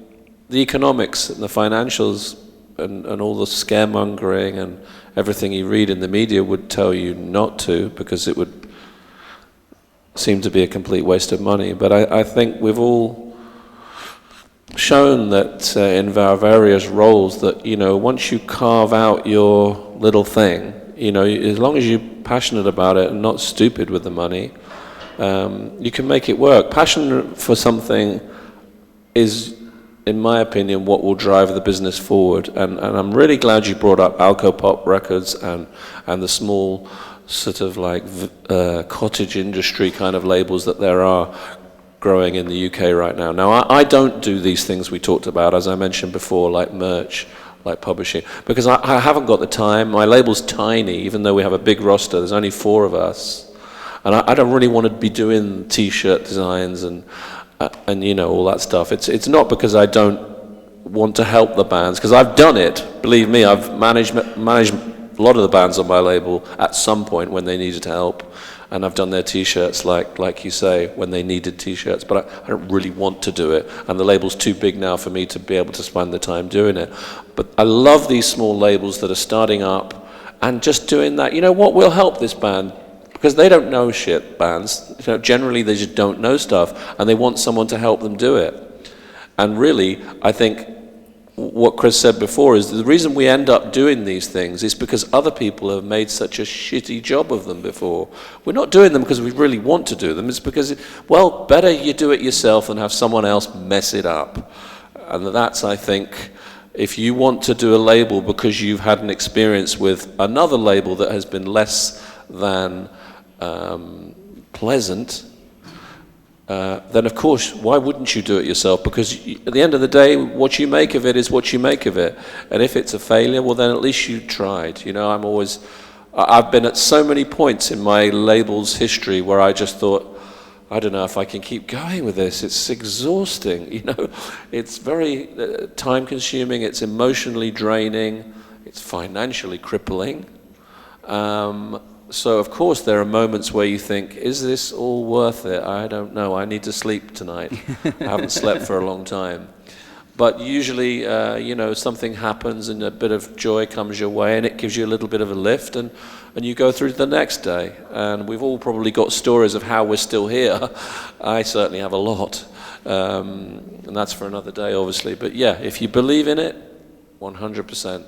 the economics and the financials and all the scaremongering and everything you read in the media would tell you not to, because it would seem to be a complete waste of money. But I think we've all shown that in our various roles that, once you carve out your little thing, as long as you're passionate about it and not stupid with the money, you can make it work. Passion for something is, in my opinion, what will drive the business forward. And I'm really glad you brought up Aunque Records and the small sort of like cottage industry kind of labels that there are growing in the UK right now. Now, I don't do these things we talked about, as I mentioned before, like merch, like publishing, because I haven't got the time. My label's tiny, even though we have a big roster. There's only 4 of us. And I don't really want to be doing T-shirt designs and all that stuff. It's not because I don't want to help the bands, because I've done it. Believe me, I've managed a lot of the bands on my label at some point when they needed help, and I've done their T-shirts, like you say, when they needed T-shirts. But I don't really want to do it, and the label's too big now for me to be able to spend the time doing it. But I love these small labels that are starting up and just doing that. You know what will help this band? Because they don't know shit, bands. Generally they just don't know stuff, and they want someone to help them do it. And really, I think what Chris said before is the reason we end up doing these things is because other people have made such a shitty job of them before. We're not doing them because we really want to do them. It's because, well, better you do it yourself than have someone else mess it up. And that's, I think, if you want to do a label because you've had an experience with another label that has been less than pleasant, then of course, why wouldn't you do it yourself? Because at the end of the day, what you make of it is what you make of it. And if it's a failure, well then at least you tried. You know, I've been at so many points in my label's history where I just thought, I don't know if I can keep going with this. It's exhausting, you know. It's very time consuming, it's emotionally draining, it's financially crippling. So of course there are moments where you think, is this all worth it? I don't know, I need to sleep tonight. I haven't slept for a long time. But usually, you know, something happens and a bit of joy comes your way and it gives you a little bit of a lift and you go through to the next day. And we've all probably got stories of how we're still here. I certainly have a lot. And that's for another day, obviously. But yeah, if you believe in it, 100%.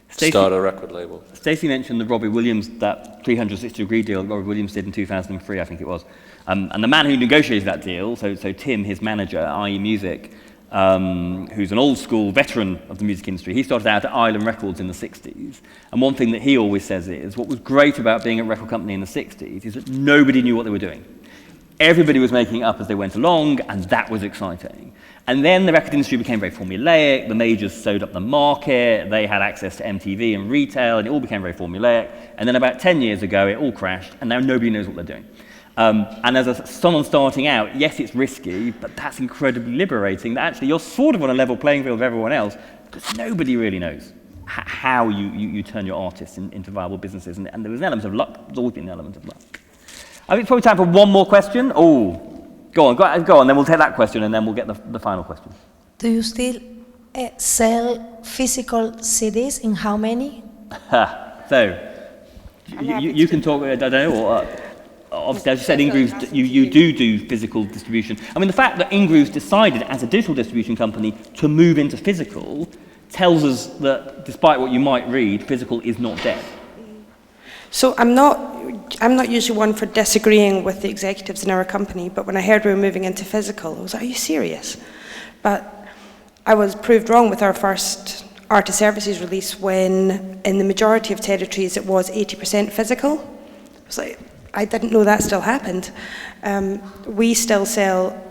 Start a record label. Stacey mentioned the Robbie Williams, that 360-degree deal that Robbie Williams did in 2003, I think it was. And the man who negotiated that deal, so Tim, his manager at IE Music, who's an old-school veteran of the music industry, he started out at Island Records in the 60s. And one thing that he always says is, what was great about being a record company in the 60s is that nobody knew what they were doing. Everybody was making it up as they went along, and that was exciting. And then the record industry became very formulaic, the majors sewed up the market, they had access to MTV and retail, and it all became very formulaic. And then about 10 years ago, it all crashed, and now nobody knows what they're doing. And as someone starting out, yes, it's risky, but that's incredibly liberating, that actually you're sort of on a level playing field with everyone else, because nobody really knows how you turn your artists into viable businesses. And there was an element of luck, there's always been an element of luck. I think it's probably time for one more question. Oh. Go on, then we'll take that question and then we'll get the final question. Do you still sell physical CDs? In how many? So, you can talk, I don't know, or obviously as you said, Ingrooves, you do physical distribution. I mean, the fact that Ingrooves decided as a digital distribution company to move into physical tells us that despite what you might read, physical is not dead. So I'm not usually one for disagreeing with the executives in our company, but when I heard we were moving into physical, I was like, are you serious? But I was proved wrong with our first Artist Services release when in the majority of territories it was 80% physical. I was like, I didn't know that still happened. We still sell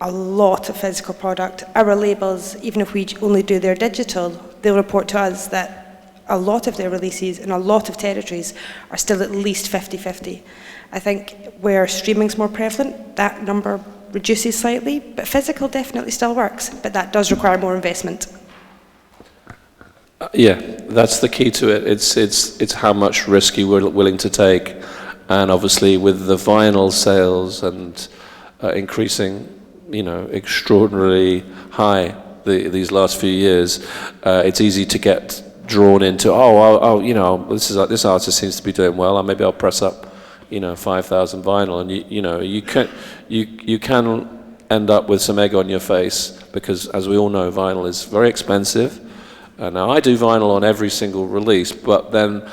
a lot of physical product. Our labels, even if we only do their digital, they'll report to us that a lot of their releases in a lot of territories are still at least 50-50. I think where streaming's more prevalent, that number reduces slightly, but physical definitely still works, but that does require more investment. Yeah, that's the key to it. It's how much risk you're willing to take, and obviously with the vinyl sales and increasing, you know, extraordinarily high these last few years, it's easy to get drawn into, you know, this artist seems to be doing well, and maybe I'll press up, you know, 5,000 vinyl, and you know, you can end up with some egg on your face, because as we all know, vinyl is very expensive. Now I do vinyl on every single release, but then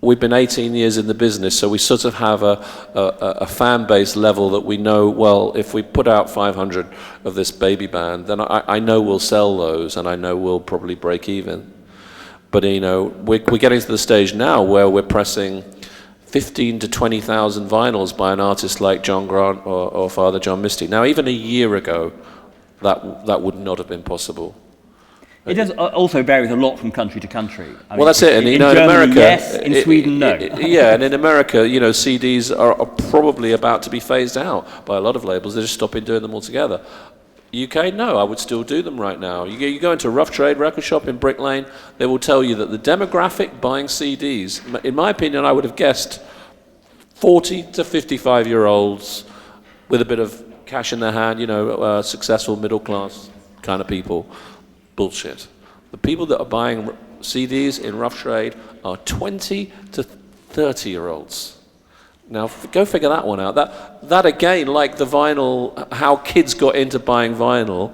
we've been 18 years in the business, so we sort of have a fan base level that we know, well, if we put out 500 of this baby band, then I know we'll sell those, and I know we'll probably break even. But you know, we're getting to the stage now where we're pressing 15 to 20,000 vinyls by an artist like John Grant or Father John Misty. Now, even a year ago, that would not have been possible. It does also varies a lot from country to country. I mean, that's it. And you know, Germany, in America, yes. In Sweden, no. Yeah, and in America, you know, CDs are probably about to be phased out by a lot of labels. They're just stopping doing them altogether. UK, no, I would still do them right now. You go into a rough trade record shop in Brick Lane, they will tell you that the demographic buying CDs, in my opinion, I would have guessed 40 to 55-year-olds with a bit of cash in their hand, you know, successful middle class kind of people. Bullshit. The people that are buying CDs in rough trade are 20 to 30-year-olds. Now, go figure that one out. That again, like the vinyl, how kids got into buying vinyl,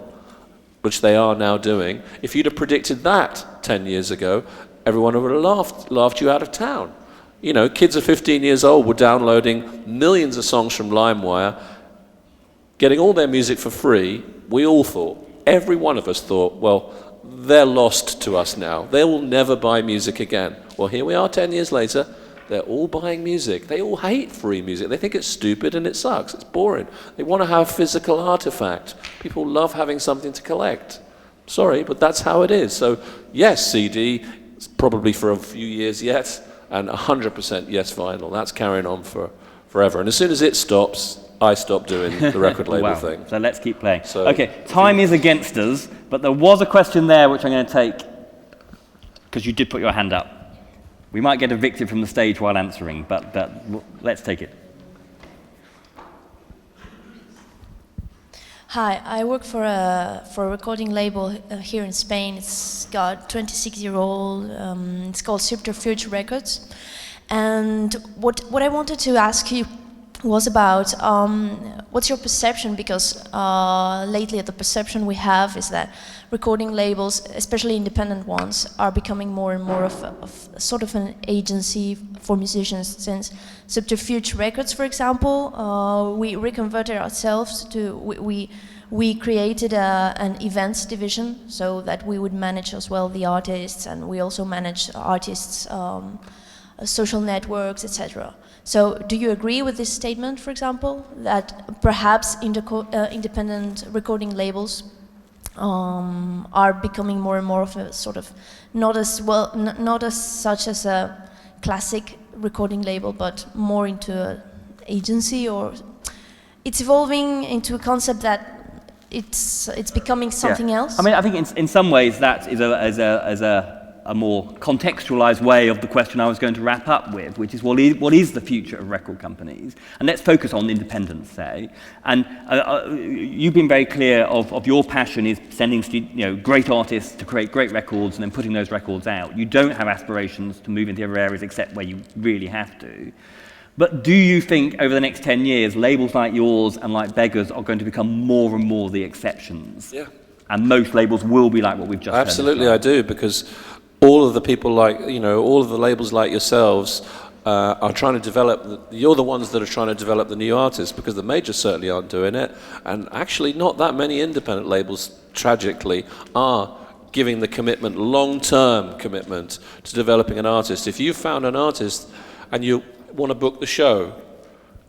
which they are now doing, if you'd have predicted that 10 years ago, everyone would have laughed you out of town. You know, kids of 15 years old were downloading millions of songs from LimeWire, getting all their music for free. We all thought, every one of us thought, well, they're lost to us now. They will never buy music again. Well, here we are 10 years later. They're all buying music. They all hate free music. They think it's stupid and it sucks. It's boring. They want to have physical artifact. People love having something to collect. Sorry, but that's how it is. So yes, CD, probably for a few years yet, and 100% yes, vinyl. That's carrying on for forever. And as soon as it stops, I stop doing the record label Wow. thing. So let's keep playing. So okay, time is against us, but there was a question there which I'm going to take, because you did put your hand up. We might get evicted from the stage while answering, but let's take it. Hi, I work for a recording label here in Spain. It's got 26-year-old. It's called Subterfuge Records. And what I wanted to ask you was about what's your perception, because lately the perception we have is that recording labels, especially independent ones, are becoming more and more of sort of an agency for musicians. Since Subterfuge Records, for example, we reconverted ourselves to, we created an events division so that we would manage as well the artists, and we also manage artists' social networks, etc. So do you agree with this statement, for example, that perhaps independent recording labels are becoming more and more of a sort of not as such as a classic recording label, but more into an agency, or it's evolving into a concept that it's becoming something else? I mean, I think in some ways that is a more contextualized way of the question I was going to wrap up with, which is what is the future of record companies? And let's focus on independence, say. And you've been very clear of your passion is sending great artists to create great records and then putting those records out. You don't have aspirations to move into other areas except where you really have to. But do you think over the next 10 years, labels like yours and like Beggars are going to become more and more the exceptions? Yeah. And most labels will be like what we've just Absolutely, heard. I do, because all of the people all of the labels like yourselves are trying to develop, you're the ones that are trying to develop the new artists, because the majors certainly aren't doing it. And actually not that many independent labels, tragically, are giving the commitment, long-term commitment, to developing an artist. If you found an artist and you want to book the show,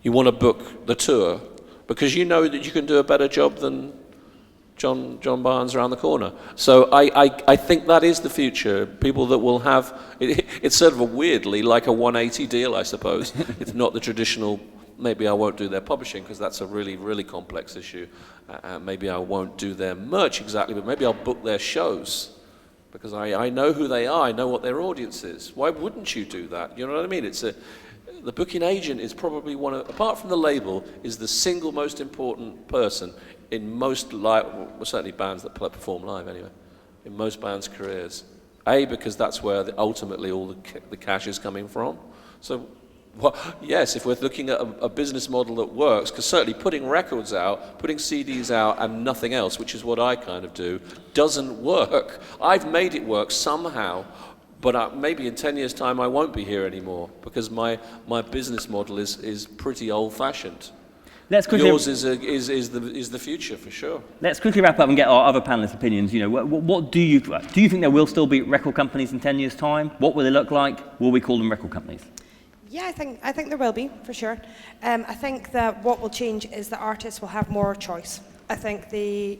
you want to book the tour, because you know that you can do a better job than John Barnes around the corner. So I think that is the future. People that will have, it's sort of a weirdly like a 180 deal, I suppose. It's not the traditional, maybe I won't do their publishing because that's a really, really complex issue. Maybe I won't do their merch exactly, but maybe I'll book their shows because I know who they are, I know what their audience is. Why wouldn't you do that? You know what I mean? The booking agent is probably apart from the label, is the single most important person in most certainly bands that perform live anyway, in most bands' careers. Because that's where ultimately all the cash is coming from. So, yes, if we're looking at a business model that works, because certainly putting records out, putting CDs out and nothing else, which is what I kind of do, doesn't work. I've made it work somehow, but maybe in 10 years' time I won't be here anymore, because my business model is pretty old-fashioned. Yours is the future for sure. Let's quickly wrap up and get our other panelists' opinions. What do you think there will still be record companies in 10 years' time? What will they look like? Will we call them record companies? Yeah, I think there will be, for sure. I think that what will change is that artists will have more choice. I think the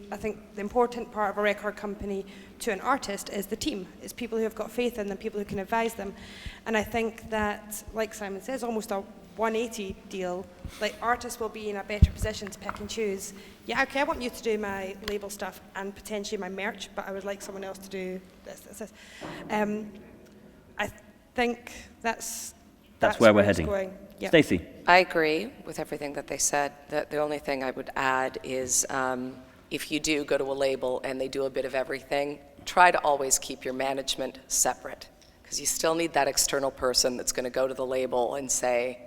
important part of a record company to an artist is the team. It's people who have got faith in them, people who can advise them. And I think that, like Simon says, almost a 180 deal, like artists will be in a better position to pick and choose. Yeah, okay, I want you to do my label stuff and potentially my merch, but I would like someone else to do this. I think that's where we're heading. Yep. Stacey? I agree with everything that they said. The only thing I would add is if you do go to a label and they do a bit of everything, try to always keep your management separate, because you still need that external person that's going to go to the label and say,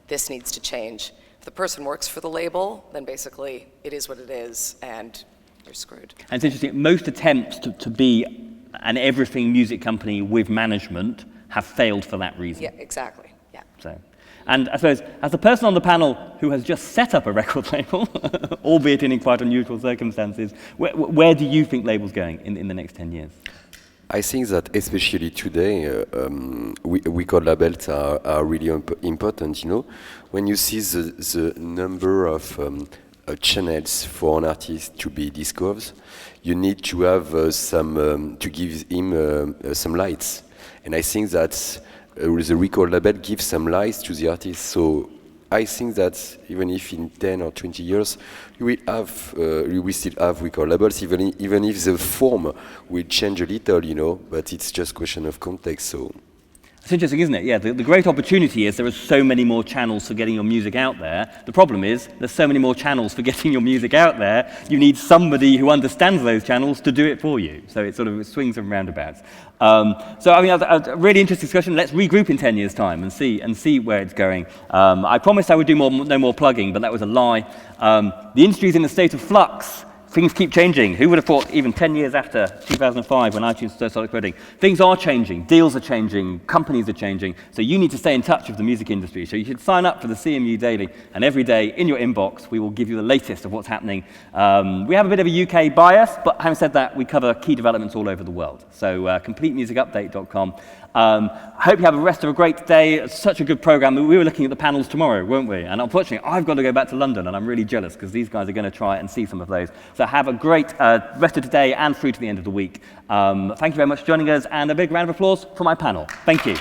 this needs to change. If the person works for the label, then basically it is what it is, and you're screwed. And it's interesting, most attempts to be an everything music company with management have failed for that reason. Yeah, exactly, yeah. So, and I suppose, as the person on the panel who has just set up a record label, albeit in quite unusual circumstances, where do you think labels going in the next 10 years? I think that especially today, record labels are really important, you know. When you see the number of channels for an artist to be discovered, you need to have to give him some lights. And I think that the record label gives some lights to the artist. So I think that even if in 10 or 20 years we will still have record labels, even if the form will change a little, you know, but it's just a question of context. So it's interesting, isn't it? Yeah, the great opportunity is there are so many more channels for getting your music out there. The problem is there's so many more channels for getting your music out there. You need somebody who understands those channels to do it for you. So it sort of swings and roundabouts. So I mean, a really interesting discussion. Let's regroup in 10 years' time and see where it's going. I promised I would do no more plugging, but that was a lie. The industry is in a state of flux. Things keep changing. Who would have thought even 10 years after 2005 when iTunes started spreading? Things are changing, deals are changing, companies are changing, so you need to stay in touch with the music industry. So you should sign up for the CMU Daily, and every day in your inbox we will give you the latest of what's happening. We have a bit of a UK bias, but having said that, we cover key developments all over the world. So completemusicupdate.com. Hope you have the rest of a great day. It's such a good program. We were looking at the panels tomorrow, weren't we? And unfortunately, I've got to go back to London, and I'm really jealous because these guys are going to try and see some of those. So have a great rest of today and through to the end of the week. Thank you very much for joining us, and a big round of applause for my panel. Thank you.